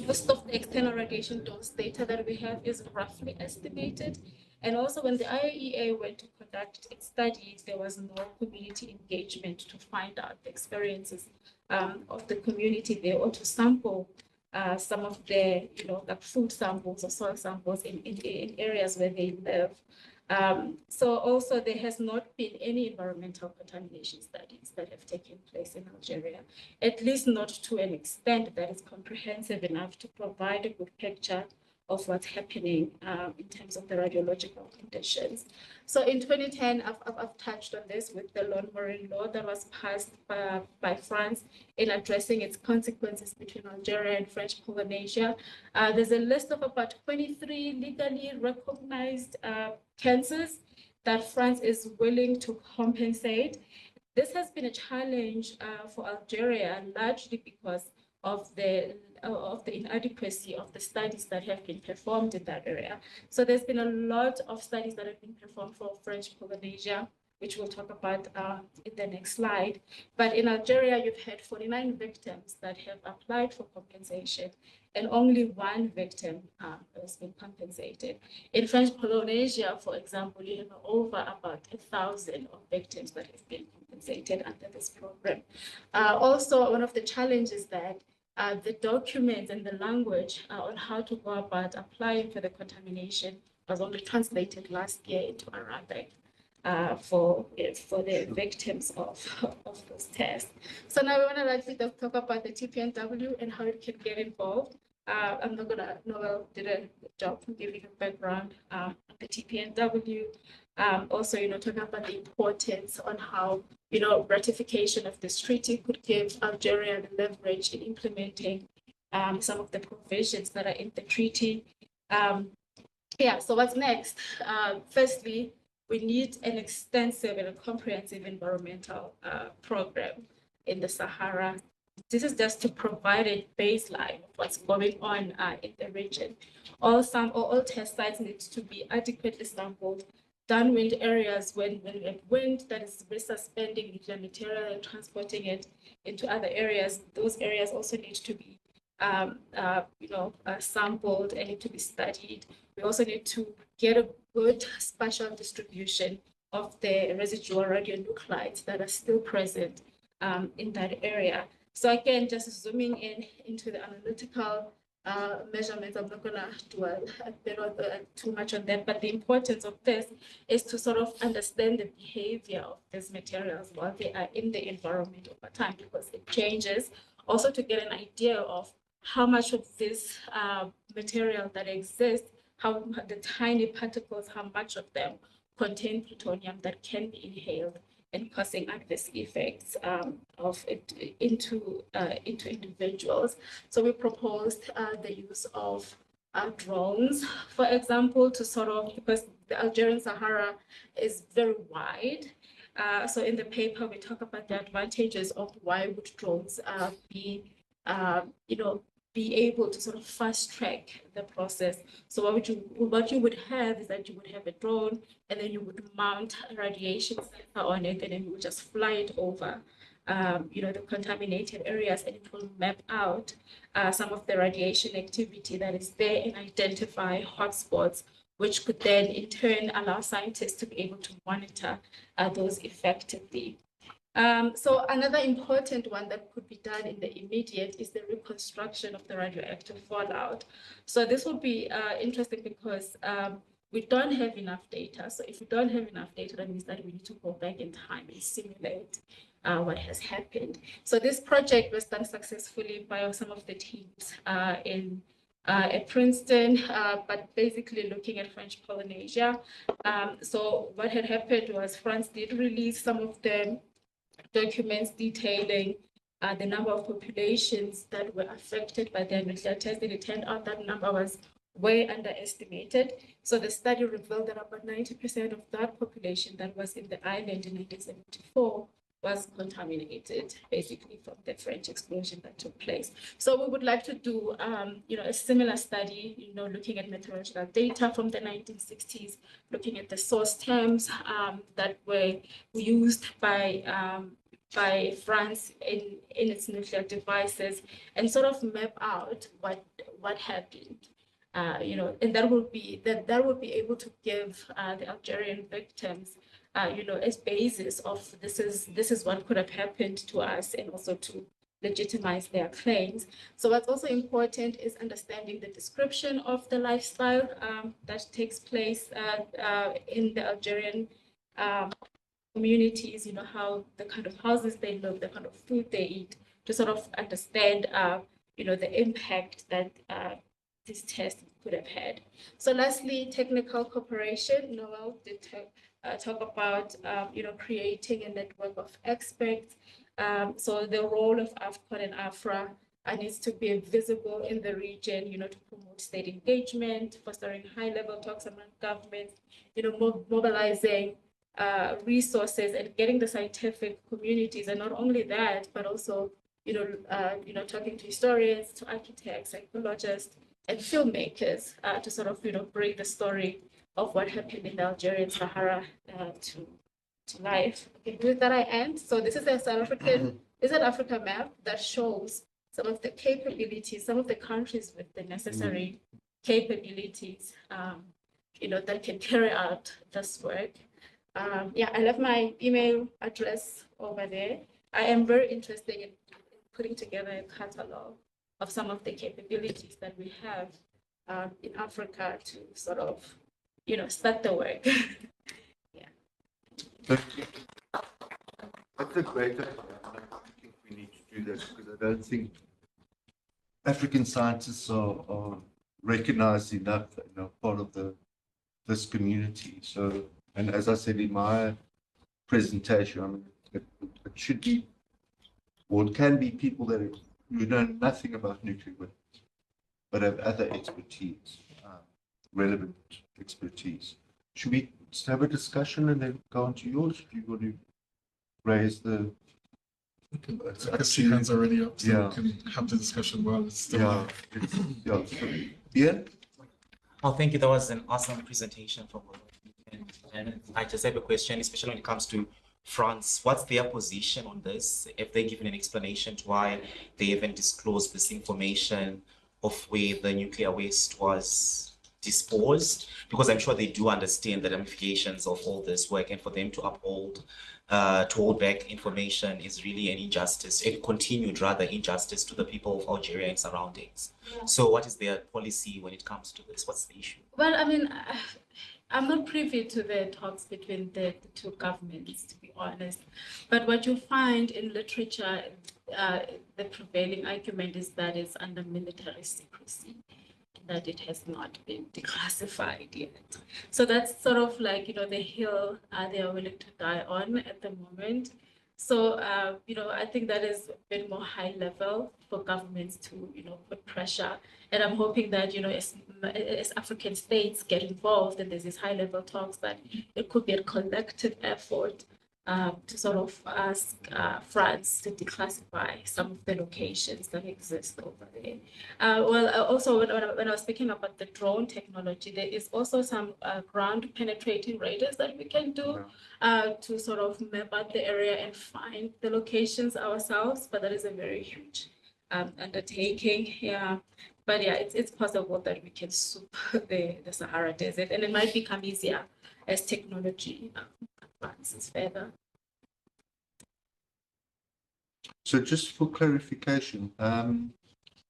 Most of the external radiation dose data that we have is roughly estimated. And also when the IAEA went to conduct its studies, there was no community engagement to find out the experiences of the community there, or to sample some of the, like food samples or soil samples in areas where they live. So also there has not been any environmental contamination studies that have taken place in Algeria, at least not to an extent that is comprehensive enough to provide a good picture of what's happening in terms of the radiological conditions. So in 2010, I've touched on this with the Lone Marine Law that was passed by France in addressing its consequences between Algeria and French Polynesia. There's a list of about 23 legally recognized cancers that France is willing to compensate. This has been a challenge for Algeria, largely because of the inadequacy of the studies that have been performed in that area. So there's been a lot of studies that have been performed for French Polynesia, which we'll talk about in the next slide. But in Algeria, you've had 49 victims that have applied for compensation, and only 1 victim has been compensated. In French Polynesia, for example, you have over about 1,000 of victims that have been compensated under this program. Also, one of the challenges that the documents and the language on how to go about applying for the contamination was only translated last year into Arabic for the victims of those tests. So now we want to likely talk about the TPNW and how it can get involved. I'm not gonna, Noel did a good job from giving a background on the TPNW. Also, talking about the importance on how, ratification of this treaty could give Algeria the leverage in implementing some of the provisions that are in the treaty. So what's next? Firstly, we need an extensive and a comprehensive environmental program in the Sahara. This is just to provide a baseline of what's going on in the region. All test sites need to be adequately sampled. Downwind areas, when we have wind that is resuspending nuclear material and transporting it into other areas, those areas also need to be sampled and need to be studied. We also need to get a good spatial distribution of the residual radionuclides that are still present in that area. So again, just zooming into the analytical measurements, I'm not gonna dwell too much on that, but the importance of this is to sort of understand the behavior of these materials while they are in the environment over time, because it changes. Also to get an idea of how much of this material that exists, how the tiny particles, how much of them contain plutonium that can be inhaled and causing adverse effects of it into individuals. So we proposed the use of drones, for example, to sort of, because the Algerian Sahara is very wide. So in the paper, we talk about the advantages of why would drones be able to sort of fast track the process. So what you would have is that you would have a drone, and then you would mount a radiation sensor on it, and then you would just fly it over the contaminated areas, and it will map out some of the radiation activity that is there and identify hotspots, which could then in turn allow scientists to be able to monitor those effectively. So another important one that could be done in the immediate is the reconstruction of the radioactive fallout. So this would be interesting because we don't have enough data. So if we don't have enough data, that means that we need to go back in time and simulate what has happened. So this project was done successfully by some of the teams at Princeton, but basically looking at French Polynesia. So what had happened was France did release some of the documents detailing the number of populations that were affected by their nuclear testing. It turned out that number was way underestimated. So the study revealed that about 90% of that population that was in the island in 1974 was contaminated, basically from the French explosion that took place. So we would like to do, a similar study, looking at meteorological data from the 1960s, looking at the source terms that were used by France in its nuclear devices, and sort of map out what happened. And that would be able to give the Algerian victims as basis of this is what could have happened to us, and also to legitimize their claims. So what's also important is understanding the description of the lifestyle that takes place in the Algerian communities, how the kind of houses they live, the kind of food they eat, to sort of understand, the impact that this test could have had. So lastly, technical cooperation. Noel did talk about, creating a network of experts. So the role of AFCON and AFRA needs to be visible in the region, to promote state engagement, fostering high-level talks among governments, mobilizing resources and getting the scientific communities, and not only that, but also, talking to historians, to architects, psychologists, and filmmakers to sort of, bring the story of what happened in the Algerian Sahara to life. Okay, with that I end. So this is a South Africa map that shows some of the capabilities, some of the countries with the necessary capabilities, that can carry out this work. I left my email address over there. I am very interested in putting together a catalog of some of the capabilities that we have in Africa to sort of, start the work. Thank you. That's a great idea. I think we need to do that, because I don't think African scientists are recognized enough, part of this community. So, and as I said in my presentation, I mean, it should be, or it can be, people who know nothing about nuclear weapons, but have other expertise, relevant expertise. Should we have a discussion and then go on to yours? Do you want to raise the... I can see hands already up, so Yeah. we can have the discussion while it's still Yeah, so, Ian? Oh, thank you. That was an awesome presentation from and I just have a question, especially when it comes to France. What's their position on this? Have they given an explanation to why they haven't disclosed this information of where the nuclear waste was disposed? Because I'm sure they do understand the ramifications of all this work, and for them to hold back information is really an injustice, a continued rather injustice to the people of Algeria and surroundings. Yeah. So what is their policy when it comes to this? What's the issue? Well, I mean, I'm not privy to the talks between the two governments, to be honest. But what you find in literature, the prevailing argument is that it's under military secrecy, that it has not been declassified yet. So that's sort of like, the hill they are willing to die on at the moment. So, I think that is a bit more high level for governments to, put pressure. And I'm hoping that, as African states get involved and there's these high level talks, that it could be a collective effort to sort of ask France to declassify some of the locations that exist over there. Also when I was speaking about the drone technology, there is also some ground penetrating radars that we can do to sort of map out the area and find the locations ourselves, but that is a very huge undertaking. Yeah. But yeah, it's possible that we can soup the Sahara Desert, and it might become easier as technology advances further. So just for clarification,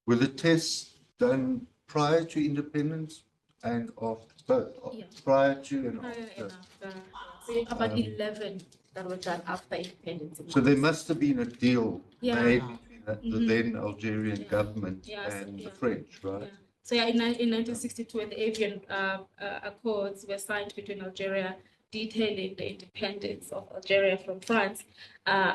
were the tests done prior to independence and after? Yeah. Prior to and Prior after. and after. So about 11 that were done after independence. So there must have been a deal Yeah. made between the then Algerian Yeah. government Yeah, so- and yeah. the French, right? Yeah. So yeah, in 1962, when the Avian Accords were signed between Algeria, detailing the independence of Algeria from France,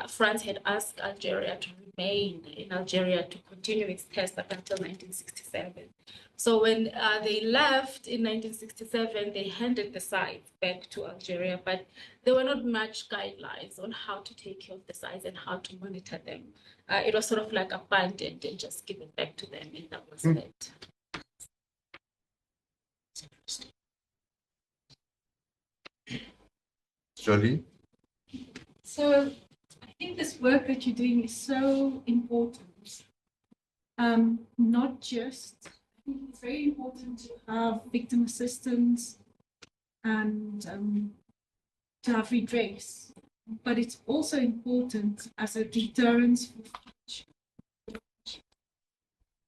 France had asked Algeria to remain in Algeria to continue its tests up until 1967. So when they left in 1967, they handed the sites back to Algeria, but there were not much guidelines on how to take care of the sites and how to monitor them. It was sort of like abandoned and just given back to them, and that was it. Jolie? So I think this work that you're doing is so important. Not just, I think it's very important to have victim assistance and to have redress, but it's also important as a deterrence for future.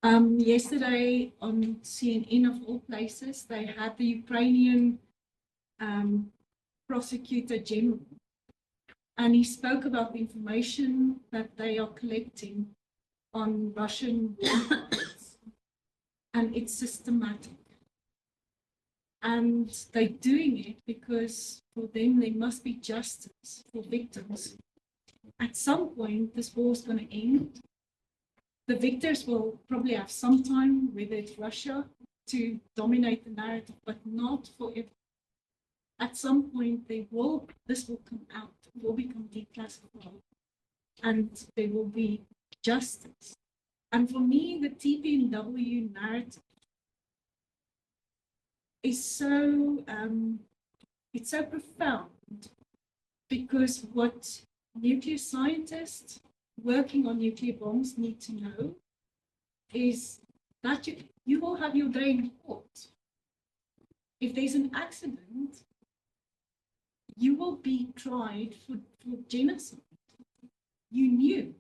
Yesterday on CNN of all places, they had the Ukrainian prosecutor general, and he spoke about the information that they are collecting on Russian bombs, and it's systematic. And they're doing it because for them there must be justice for victims. At some point, this war is going to end. The victors will probably have some time, whether it's Russia, to dominate the narrative, but not forever. At some point, this will come out, it will become declassified, and there will be justice. And for me, the TPNW narrative is so it's so profound, because what nuclear scientists working on nuclear bombs need to know is that you will have your day in court. If there's an accident, you will be tried for genocide. You knew.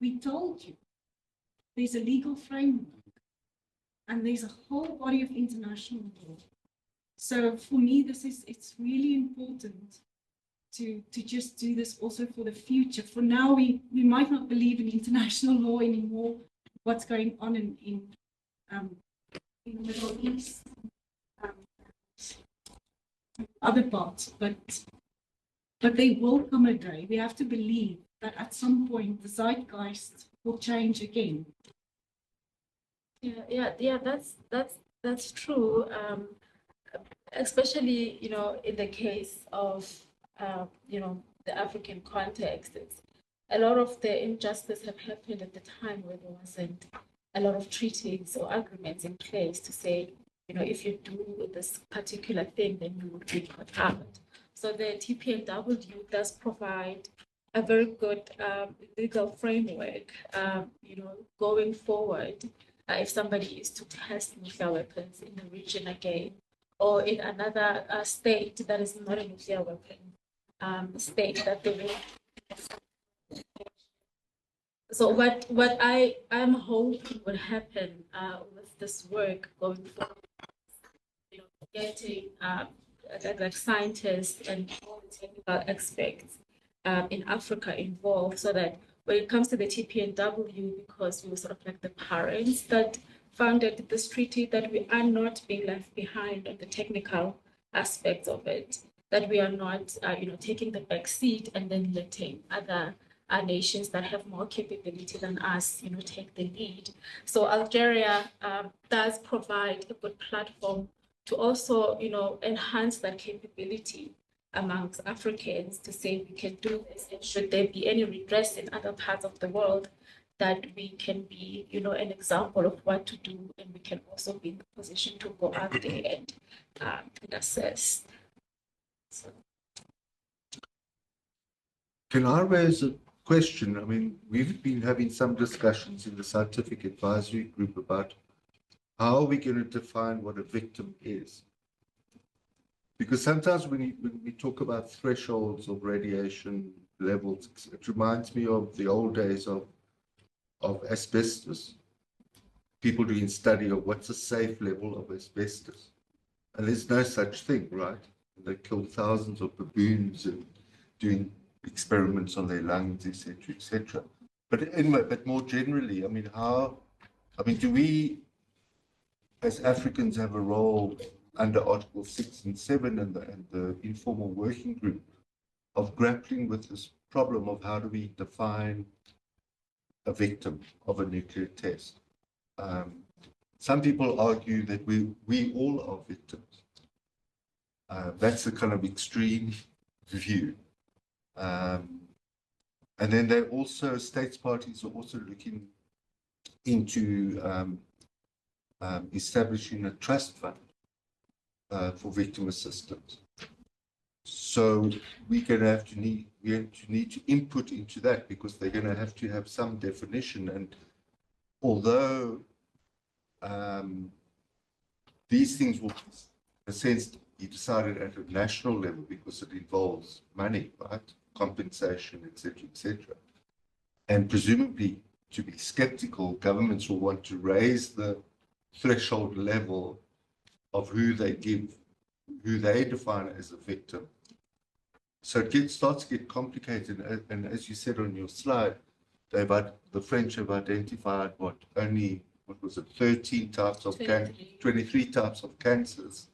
We told you. There's a legal framework, and there's a whole body of international law. So for me, it's really important to just do this also for the future. For now, we might not believe in international law anymore, what's going on in the Middle East, other parts, but there will come a day. We have to believe that at some point the zeitgeist will change again. Yeah. That's true. Especially, in the case of, the African context, a lot of the injustice have happened at the time where there wasn't a lot of treaties or agreements in place to say, if you do this particular thing, then you would be put out. So the TPNW does provide a very good legal framework, going forward, if somebody is to test nuclear weapons in the region again, or in another state that is not a nuclear weapon state, that they will. So what I am hoping will happen with this work going forward, getting like scientists and all the technical experts in Africa involved, so that when it comes to the TPNW, because we were sort of like the parents that founded this treaty, that we are not being left behind on the technical aspects of it, that we are not, taking the back seat and then letting other nations that have more capability than us, take the lead. So Algeria does provide a good platform to also, enhance that capability amongst Africans to say we can do this, and should there be any redress in other parts of the world, that we can be, an example of what to do, and we can also be in the position to go out there and assess. So. Can I raise a question? I mean, we've been having some discussions in the scientific advisory group about how are we going to define what a victim is? Because sometimes when we talk about thresholds of radiation levels, it reminds me of the old days of asbestos. People doing study of what's a safe level of asbestos. And there's no such thing, right? They killed thousands of baboons and doing experiments on their lungs, etc., etc. But anyway, but more generally, I mean, do we as Africans have a role under Article 6 and 7 and the informal working group of grappling with this problem of how do we define a victim of a nuclear test? Some people argue that we all are victims. That's a kind of extreme view. And then they also, states parties are also looking into establishing a trust fund for victim assistance. So we're going to need to input into that, because they're going to have some definition. And although these things will, in a sense, be decided at a national level because it involves money, right? Compensation, etc., etc. And presumably, to be skeptical, governments will want to raise the threshold level of who they define as a victim. So it starts to get complicated. And as you said on your slide, the French have identified only 13 types of 23 types of cancers.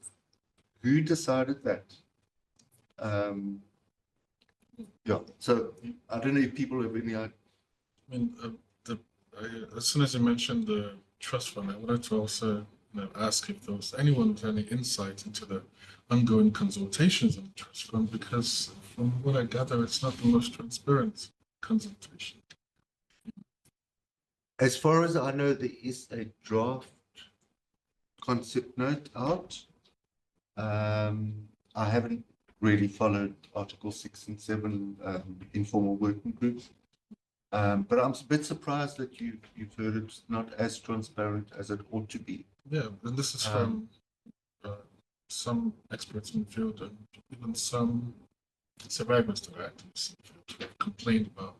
Who decided that? Yeah, so I don't know if people have any idea. I mean, as soon as you mentioned the trust fund, I wanted to also ask if there was anyone with any insight into the ongoing consultations on the trust fund, because from what I gather, it's not the most transparent consultation. As far as I know, there is a draft concept note out. I haven't really followed Article 6 and 7 informal working groups. But I'm a bit surprised that you've heard it's not as transparent as it ought to be. Yeah, and this is from some experts in the field and even some survivors that are activists who have complained about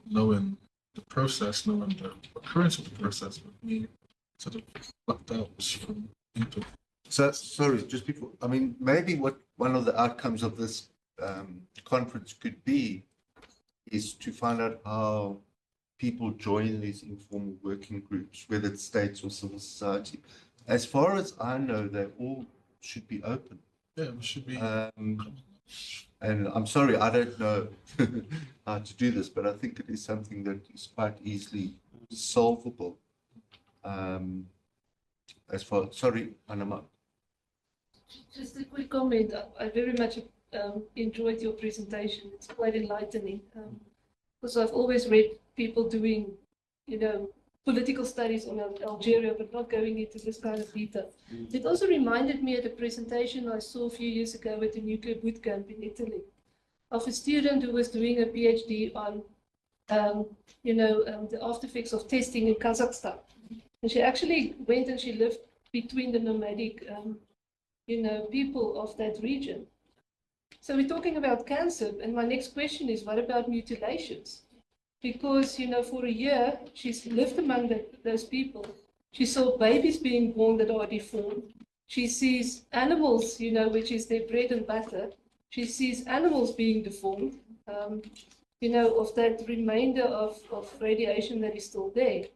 knowing the process, knowing the occurrence of the process, but we sort of blocked out from input. So, sorry, just before, I mean, maybe what one of the outcomes of this conference could be is to find out how people join these informal working groups, whether it's states or civil society. As far as I know, they all should be open. Yeah, it should be. And I'm sorry, I don't know how to do this, but I think it is something that is quite easily solvable. Sorry, Anama. Just a quick comment. I very much enjoyed your presentation. It's quite enlightening. Because I've always read people doing, political studies on Algeria, but not going into this kind of detail. It also reminded me of a presentation I saw a few years ago at the nuclear boot camp in Italy of a student who was doing a PhD on, the after effects of testing in Kazakhstan. And she actually went and she lived between the nomadic, people of that region. So we're talking about cancer, and my next question is, what about mutilations? Because, for a year, she's lived among those people. She saw babies being born that are deformed. She sees animals, which is their bread and butter. She sees animals being deformed, of that remainder of radiation that is still there.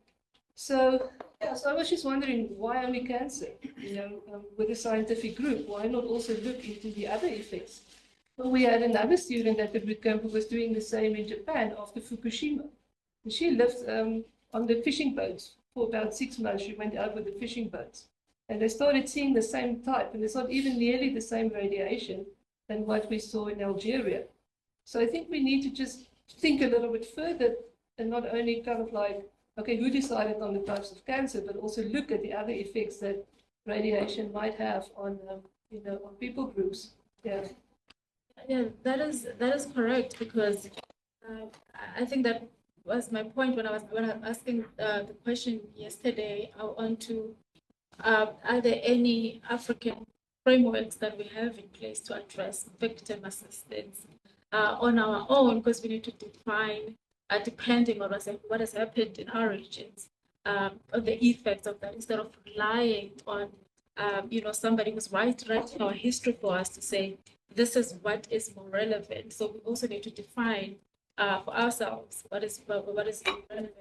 So, so I was just wondering, why only cancer? With a scientific group, why not also look into the other effects? Well, we had another student at the bootcamp who was doing the same in Japan after Fukushima. And she lived on the fishing boats for about 6 months. She went out with the fishing boats. And they started seeing the same type, and it's not even nearly the same radiation. than what we saw in Algeria. So I think we need to just think a little bit further and not only kind of like, okay, who decided on the types of cancer, but also look at the other effects that radiation might have on, on people groups. Yeah. Yeah, that is correct, because I think that was my point when I was asking the question yesterday. I want to are there any African frameworks that we have in place to address victim assistance on our own, because we need to define, depending on what has happened in our regions, on the effects of that, instead of relying on somebody who's writing our history for us to say this is what is more relevant. So we also need to define for ourselves what is relevant.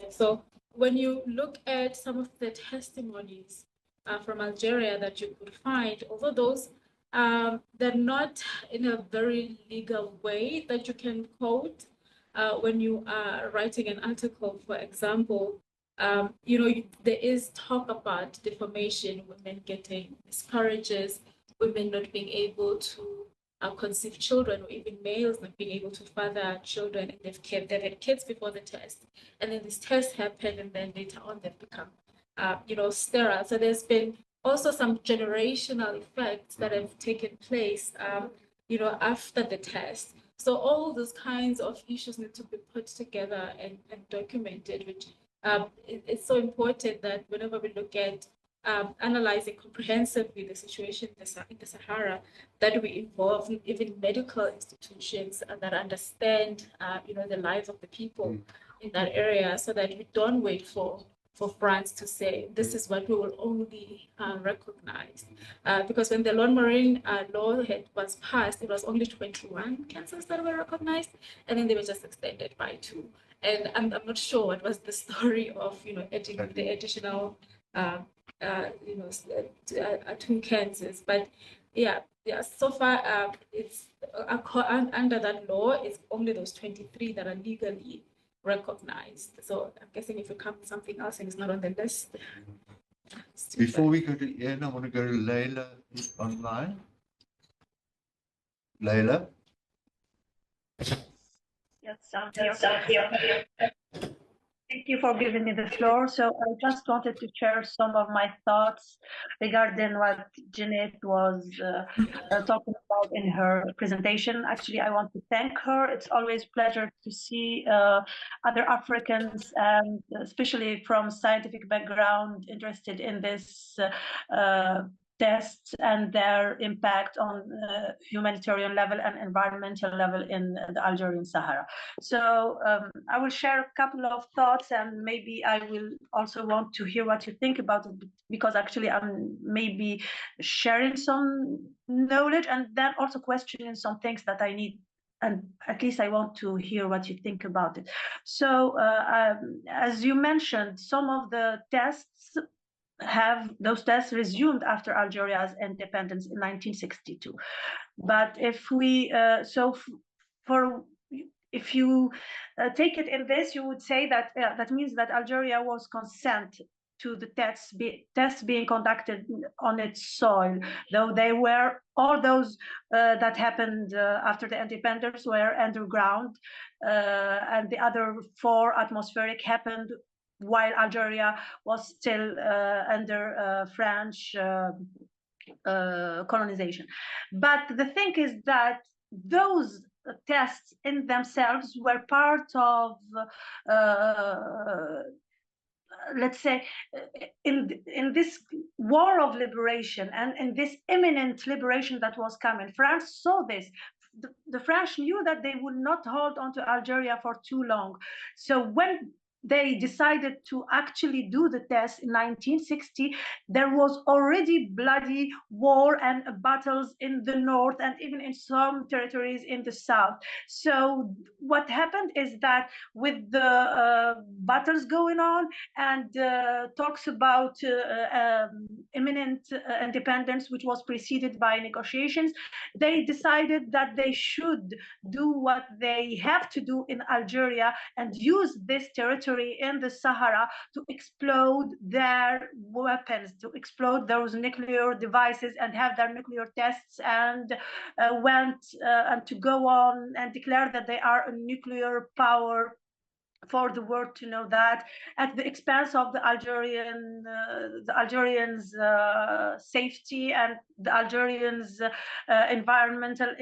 So when you look at some of the testimonies from Algeria that you could find, although those they're not in a very legal way that you can quote when you are writing an article, for example. There is talk about defamation, women getting miscarriages, women not being able to conceive children, or even males not being able to father children, and they've had kids before the test, and then this test happened, and then later on they've become sterile. So there's been also some generational effects that have taken place after the test. So all those kinds of issues need to be put together and documented, which it's so important that whenever we look at analyzing comprehensively the situation in the Sahara, that we involve even medical institutions that understand, the lives of the people in that area, so that we don't wait for France to say this is what we will only recognize. Because when the Lone Marine law was passed, it was only 21 cancers that were recognized, and then they were just extended by 2. And I'm not sure what was the story of adding the additional 2 cancers, but yeah. So far, it's under that law, it's only those 23 that are legally recognized. So I'm guessing if you come with something else and it's not on the list. Before we go to Ian, I want to go to Layla online. Layla? Yes, I'm here. Thank you for giving me the floor. So I just wanted to share some of my thoughts regarding what Jeaneth was talking about in her presentation. Actually, I want to thank her. It's always a pleasure to see other Africans, and especially from scientific background, interested in this tests and their impact on humanitarian level and environmental level in the Algerian Sahara. So I will share a couple of thoughts, and maybe I will also want to hear what you think about it, because actually I'm maybe sharing some knowledge and then also questioning some things that I need, and at least I want to hear what you think about it. So as you mentioned, some of the tests those tests resumed after Algeria's independence in 1962. But if we if you take it in this, you would say that that means that Algeria was consent to the tests being conducted on its soil, though they were all those that happened after the independence were underground, and the other 4 atmospheric happened while Algeria was still under French colonization. But the thing is that those tests in themselves were part of let's say, in this war of liberation and in this imminent liberation that was coming. France saw this. The French knew that they would not hold on to Algeria for too long. So when they decided to actually do the test in 1960, there was already bloody war and battles in the north and even in some territories in the south. So what happened is that with the battles going on and talks about imminent independence, which was preceded by negotiations, they decided that they should do what they have to do in Algeria and use this territory territory in the Sahara to explode their weapons, to explode those nuclear devices and have their nuclear tests, and and to go on and declare that they are a nuclear power, for the world to know that, at the expense of the Algerians' safety and the Algerians' environmental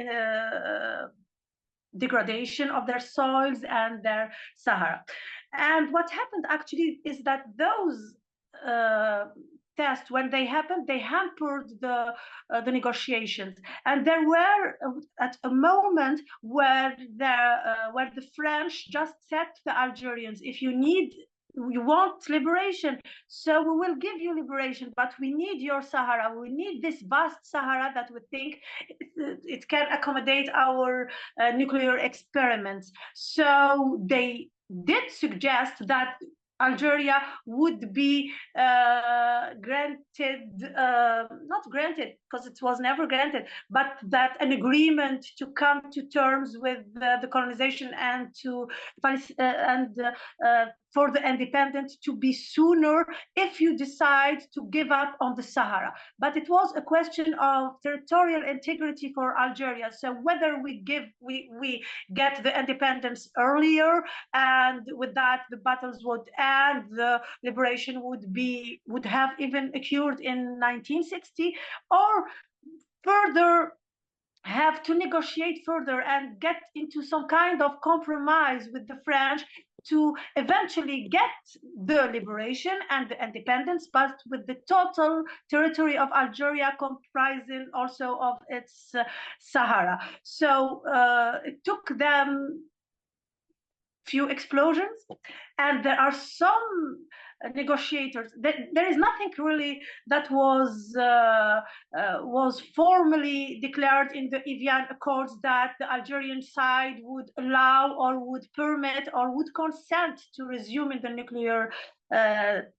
degradation of their soils and their Sahara. And what happened actually is that those tests, when they happened, they hampered the negotiations. And there were at a moment where the French just said to the Algerians, if you want liberation, so we will give you liberation, but we need your Sahara. We need this vast Sahara that we think it can accommodate our nuclear experiments. So they did suggest that Algeria would be granted, not granted, because it was never granted, but that an agreement to come to terms with the colonization and for the independence to be sooner if you decide to give up on the Sahara. But it was a question of territorial integrity for Algeria. So whether we get the independence earlier, and with that the battles would end, the liberation would have even occurred in 1960, or further have to negotiate further and get into some kind of compromise with the French to eventually get the liberation and the independence, but with the total territory of Algeria comprising also of its Sahara. So it took them few explosions, and there are some negotiators. There is nothing really that was formally declared in the Evian Accords that the Algerian side would allow or would permit or would consent to resume in the nuclear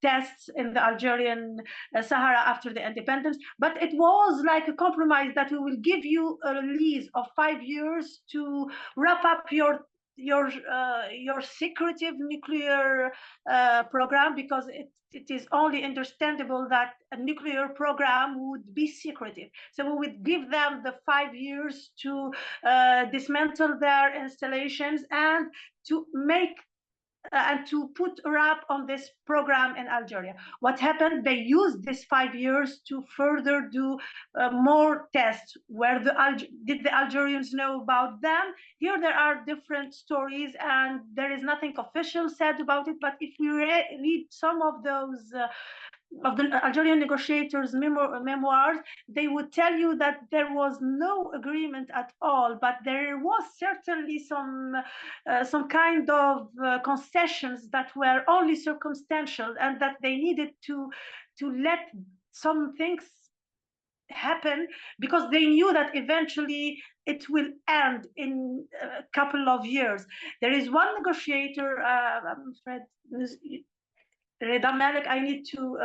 tests in the Algerian Sahara after the independence. But it was like a compromise that we will give you a lease of 5 years to wrap up your secretive nuclear program, because it is only understandable that a nuclear program would be secretive. So we would give them the 5 years to dismantle their installations and to make and to put a wrap on this program in Algeria. What happened? They used this 5 years to further do more tests. Did the Algerians know about them? Here there are different stories, and there is nothing official said about it. But if we read some of those of the Algerian negotiators' memoirs, they would tell you that there was no agreement at all, but there was certainly some kind of concessions that were only circumstantial, and that they needed to let some things happen, because they knew that eventually it will end in a couple of years. There is one negotiator, I'm afraid, Reda Malik, I need to,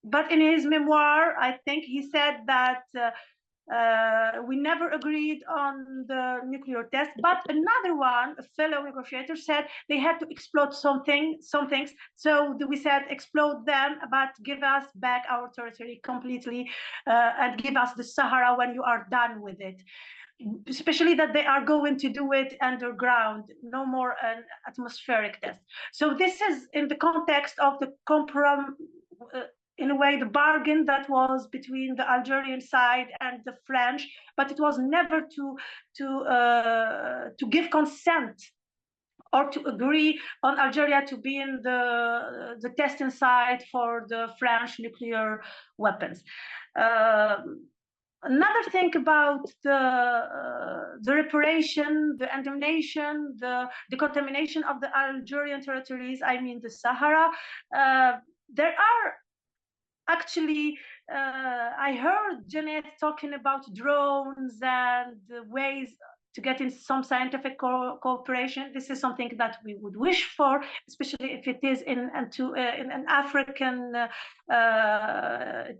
but in his memoir, I think he said that we never agreed on the nuclear test, but another one, a fellow negotiator, said they had to explode some things. So we said, explode them, but give us back our territory completely, and give us the Sahara when you are done with it. Especially that they are going to do it underground, no more an atmospheric test. So this is in the context of the in a way, the bargain that was between the Algerian side and the French, but it was never to give consent or to agree on Algeria to be in the testing site for the French nuclear weapons. Another thing about the reparation, the indemnification, the contamination of the Algerian territories, I mean the Sahara, there are actually, I heard Jeaneth talking about drones and ways to get in some scientific cooperation. This is something that we would wish for, especially if it is in an African. If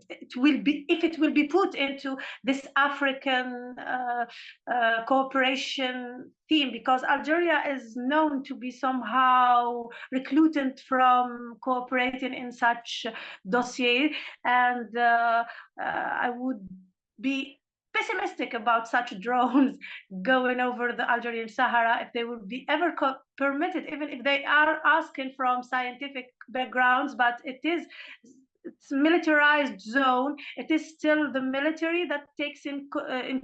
it will be put into this African cooperation theme, because Algeria is known to be somehow recluded from cooperating in such dossier, and I would be pessimistic about such drones going over the Algerian Sahara if they would be ever permitted, even if they are asking from scientific backgrounds, but it's militarized zone. It is still the military that takes in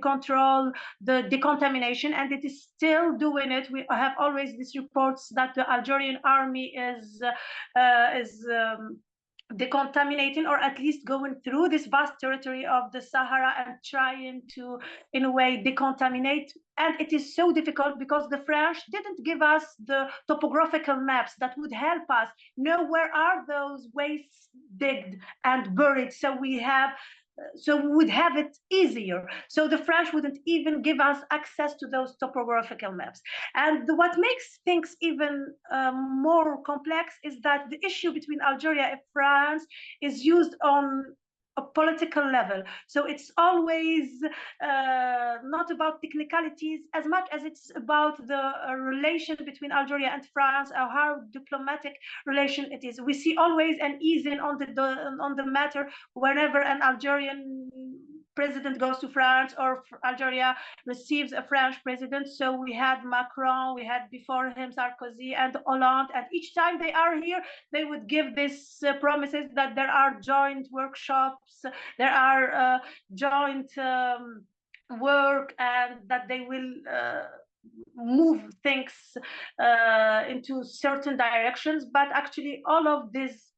control the decontamination, and it is still doing it. We have always these reports that the Algerian army is decontaminating, or at least going through this vast territory of the Sahara and trying to, in a way, decontaminate. And it is so difficult because the French didn't give us the topographical maps that would help us know where are those wastes digged and buried, so we would have it easier. So the French wouldn't even give us access to those topographical maps. And what makes things even more complex is that the issue between Algeria and France is used on a political level. So it's always not about technicalities as much as it's about the relation between Algeria and France, or how diplomatic relation it is. We see always an easing on the matter whenever an Algerian president goes to France or Algeria receives a French president. So we had Macron, we had before him Sarkozy and Hollande, and each time they are here, they would give these promises that there are joint workshops, there are joint work, and that they will move things into certain directions. But actually all of these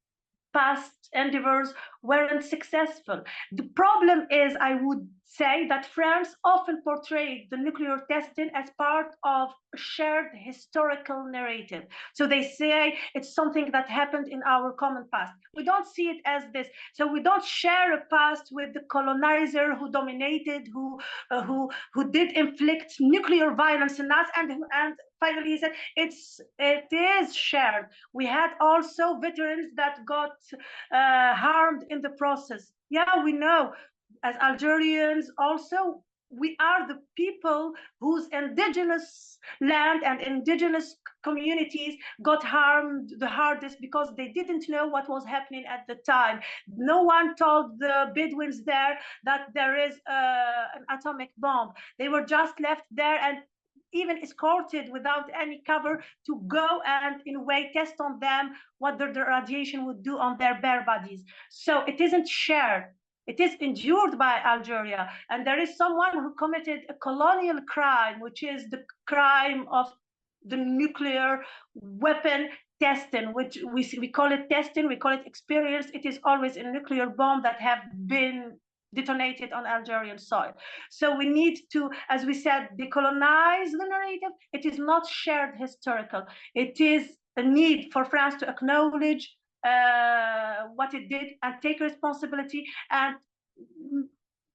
past endeavors weren't successful. The problem is, I would say, that France often portrayed the nuclear testing as part of a shared historical narrative. So they say it's something that happened in our common past. We don't see it as this. So we don't share a past with the colonizer who dominated, who did inflict nuclear violence on us, and finally he said it is shared. We had also veterans that got harmed in the process. Yeah, we know. As Algerians also, we are the people whose indigenous land and indigenous communities got harmed the hardest because they didn't know what was happening at the time. No one told the Bedouins there that there is an atomic bomb. They were just left there and even escorted without any cover to go and in a way test on them what the radiation would do on their bare bodies. So it isn't shared. It is endured by Algeria. And there is someone who committed a colonial crime, which is the crime of the nuclear weapon testing, which we call it testing, we call it experience. It is always a nuclear bomb that have been detonated on Algerian soil. So we need to, as we said, decolonize the narrative. It is not shared historical. It is a need for France to acknowledge what it did and take responsibility and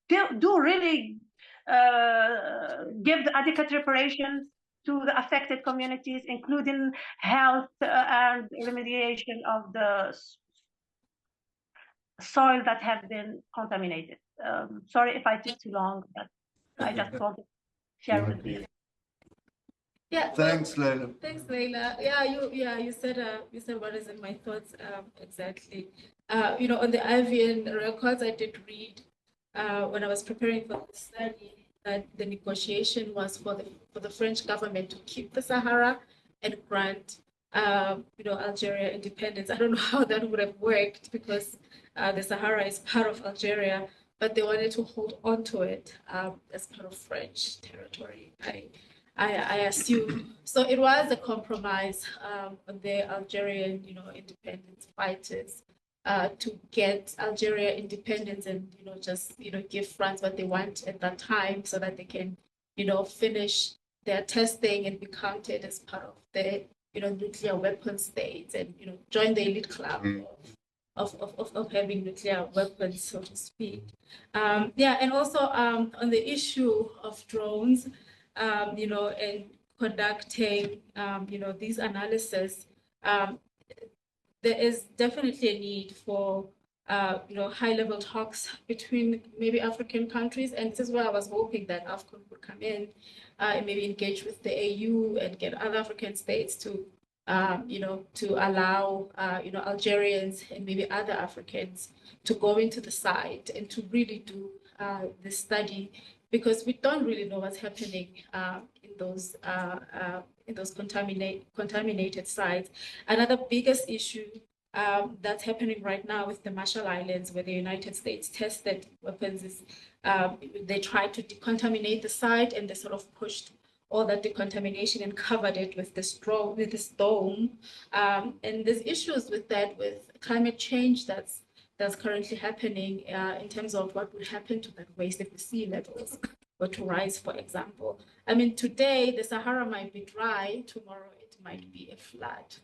do really give the adequate reparations to the affected communities, including health and remediation of the soil that have been contaminated. Sorry if I took too long, but I just wanted to share with you. Yeah. Thanks, Leila. Thanks, Leila. You said what is in my thoughts exactly. On the Ivian records, I did read when I was preparing for the study that the negotiation was for the French government to keep the Sahara and grant Algeria independence. I don't know how that would have worked because the Sahara is part of Algeria, but they wanted to hold on to it as part of French territory. I assume. So it was a compromise on the Algerian, independence fighters to get Algeria independence and, give France what they want at that time so that they can, finish their testing and be counted as part of the, nuclear weapon states and, join the elite club of having nuclear weapons, so to speak. And also on the issue of drones, in conducting, these analysis, there is definitely a need for, high-level talks between maybe African countries. And this is where I was hoping that AFCON would come in and maybe engage with the AU and get other African states to, to allow, Algerians and maybe other Africans to go into the site and to really do the study, because we don't really know what's happening in those contaminated sites. Another biggest issue that's happening right now with the Marshall Islands, where the United States tested weapons, is they tried to decontaminate the site, and they sort of pushed all that decontamination and covered it with this dome. And there's issues with that, with climate change that's currently happening in terms of what would happen to that waste if the sea levels were to rise, for example. I mean, today the Sahara might be dry, tomorrow it might be a flood.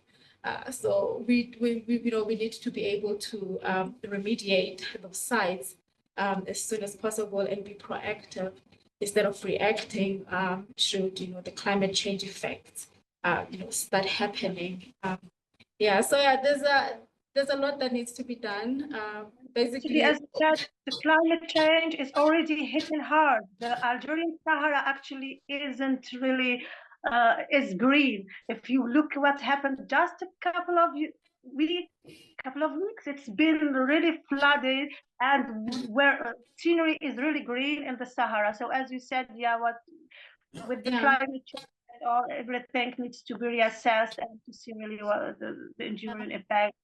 So we need to be able to remediate those sites as soon as possible and be proactive instead of reacting should the climate change effects start happening. There's a lot that needs to be done. Basically, as you said, the climate change is already hitting hard. The Algerian Sahara actually isn't really is green. If you look what happened just a couple of weeks, it's been really flooded, and where scenery is really green in the Sahara. So as you said, with the climate change and all, everything needs to be reassessed and to see really what the enduring effects.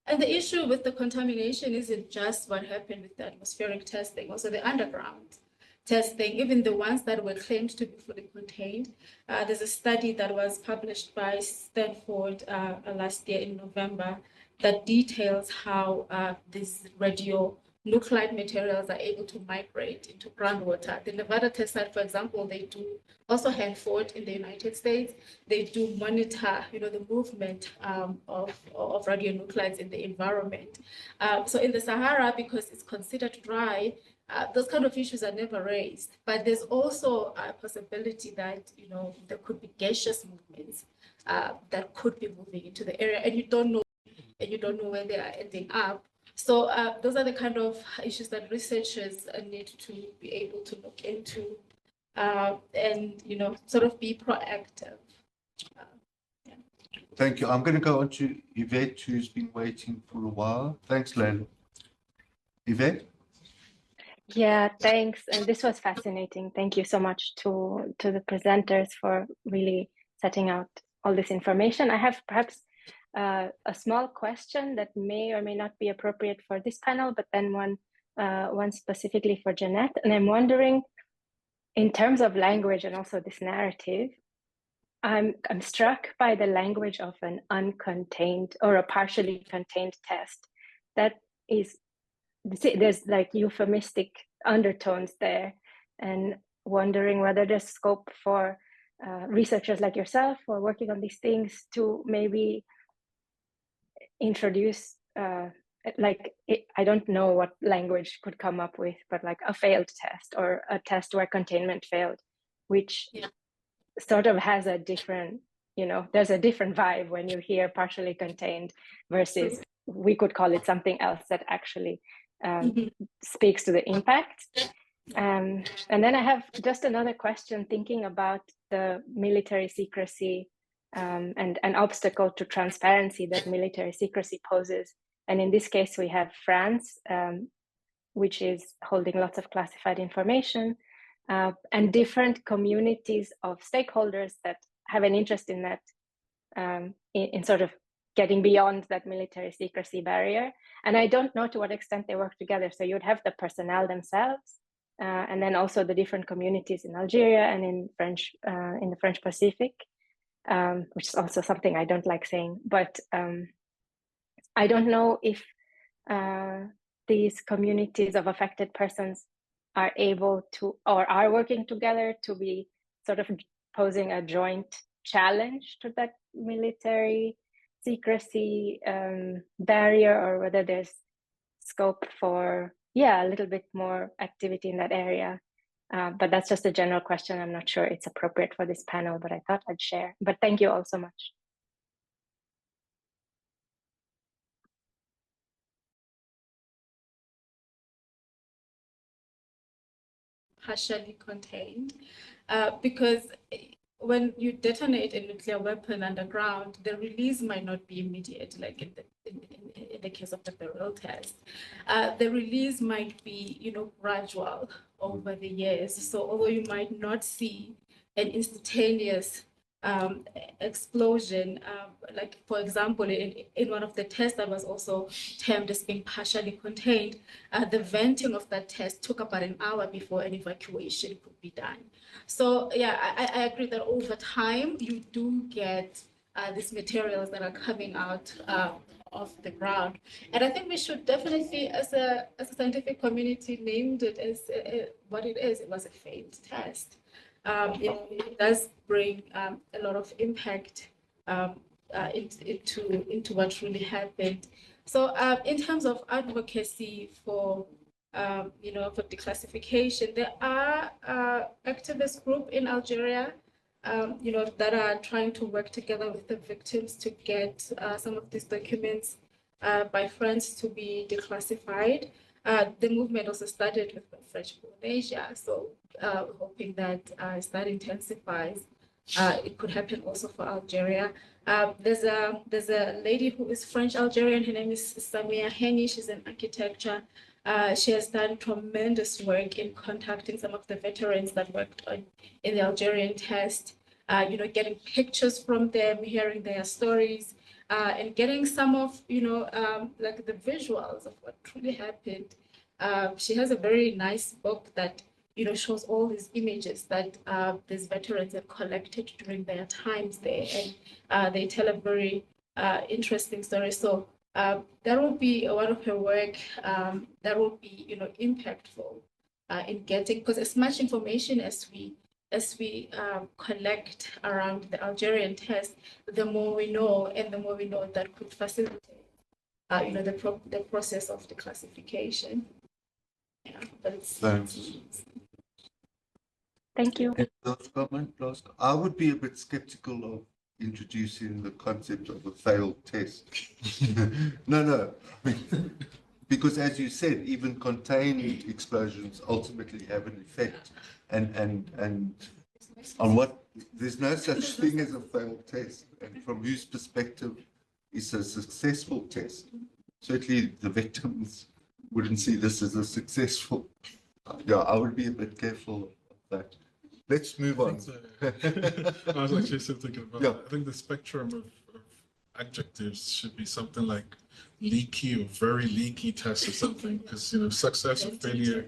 And the issue with the contamination isn't just what happened with the atmospheric testing, also the underground testing, even the ones that were claimed to be fully contained. There's a study that was published by Stanford last year in November that details how these radionuclide materials are able to migrate into groundwater. The Nevada test site, for example, they do also Hanford in the United States. They do monitor, the movement of radionuclides in the environment. So in the Sahara, because it's considered dry, those kind of issues are never raised. But there's also a possibility that there could be gaseous movements that could be moving into the area, and you don't know where they are ending up. So those are the kind of issues that researchers need to be able to look into and sort of be proactive. Thank you. I'm going to go on to Yvette, who's been waiting for a while. Thanks, Leila. Yvette? Yeah, thanks. And this was fascinating. Thank you so much to the presenters for really setting out all this information. I have perhaps a small question that may or may not be appropriate for this panel, but then one specifically for Jeaneth. And I'm wondering, in terms of language and also this narrative, I'm struck by the language of an uncontained or a partially contained test. That is, there's like euphemistic undertones there, and wondering whether there's scope for researchers like yourself who are working on these things to maybe introduce I don't know what language could come up with, but like a failed test or a test where containment failed, which sort of has a different, there's a different vibe when you hear partially contained versus we could call it something else that actually speaks to the impact. And then I have just another question, thinking about the military secrecy and an obstacle to transparency that military secrecy poses. And in this case, we have France, which is holding lots of classified information, and different communities of stakeholders that have an interest in that, in sort of getting beyond that military secrecy barrier. And I don't know to what extent they work together. So you'd have the personnel themselves, and then also the different communities in Algeria and in the French Pacific, which is also something I don't like saying. But I don't know if these communities of affected persons are able to, or are working together to be sort of posing a joint challenge to that military secrecy barrier, or whether there's scope for a little bit more activity in that area. But that's just a general question. I'm not sure it's appropriate for this panel, but I thought I'd share. But thank you all so much. Partially contained, because when you detonate a nuclear weapon underground, the release might not be immediate, like in the case of the barrel test. The release might be, gradual over the years. So although you might not see an instantaneous explosion, like for example, in one of the tests that was also termed as being partially contained, the venting of that test took about an hour before an evacuation could be done. So yeah, I agree that over time you do get these materials that are coming out of the ground, and I think we should definitely, as a scientific community, named it as what it is. It was a failed test. It does bring a lot of impact into what really happened. So in terms of advocacy for for declassification, there are activist groups in Algeria, that are trying to work together with the victims to get some of these documents by France to be declassified. The movement also started with French Polynesia, so hoping that as that intensifies, it could happen also for Algeria. There's a lady who is French Algerian. Her name is Samia Heni. She's an architecture. She has done tremendous work in contacting some of the veterans that worked in the Algerian test. Getting pictures from them, hearing their stories, and getting some of like the visuals of what truly happened. She has a very nice book that shows all these images that these veterans have collected during their times there, and they tell a very interesting story. So that will be one of her work that will be impactful in getting, because as much information as we collect around the Algerian test, the more we know, and the more we know that could facilitate the process of declassification. Yeah, but it's, Thanks. Thank you. Last comment, I would be a bit skeptical of introducing the concept of a failed test. No. I mean, because as you said, even contained explosions ultimately have an effect. And on what, there's no such thing as a failed test. And from whose perspective is a successful test? Certainly the victims wouldn't see this as a successful. Yeah, I would be a bit careful of that. Let's move on. I was actually still thinking about Yeah. that. I think the spectrum of adjectives should be something like leaky or very leaky test or something, because success or failure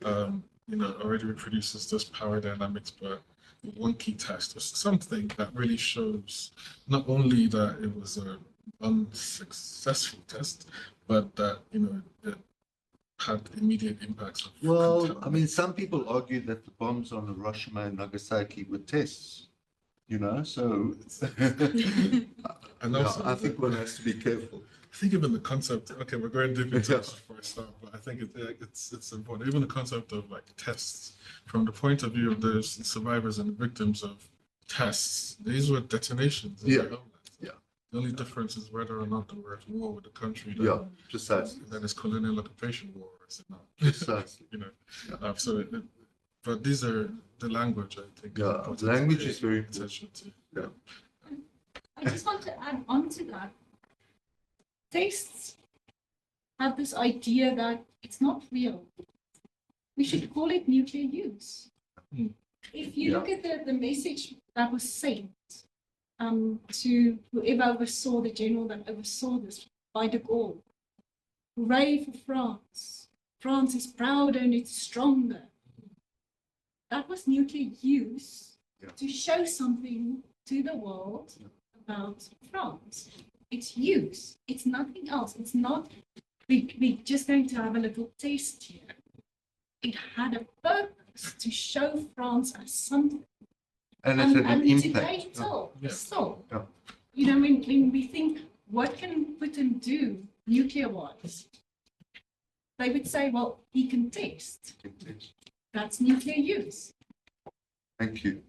already reproduces this power dynamics, but wonky test or something that really shows not only that it was an unsuccessful test, but that it had immediate impacts. Well, I mean, some people argue that the bombs on Hiroshima and Nagasaki were tests, so and also, I think one has to be careful. I think even the concept, okay, we're going deep into this before I start, but I think it's important. Even the concept of like tests, from the point of view of the survivors and the victims of tests, these were detonations in their homeland. Yeah. The only difference is whether or not they were at war with the country. Precisely. That is colonial occupation war, is it not? Precisely. But these are the language, I think. Yeah, language is very important. Yeah. I just want to add on to that. Tests have this idea that it's not real. We should call it nuclear use. If you look at the message that was sent to whoever oversaw, the general that oversaw this, by de Gaulle, hooray for France. France is prouder and it's stronger. That was nuclear use to show something to the world about France. It's use. It's nothing else. It's not, we're just going to have a little taste here. It had a purpose to show France as something. And it had an impact. Today, still, when we think, what can Putin do nuclear-wise? They would say, well, he can test. That's nuclear use. Thank you.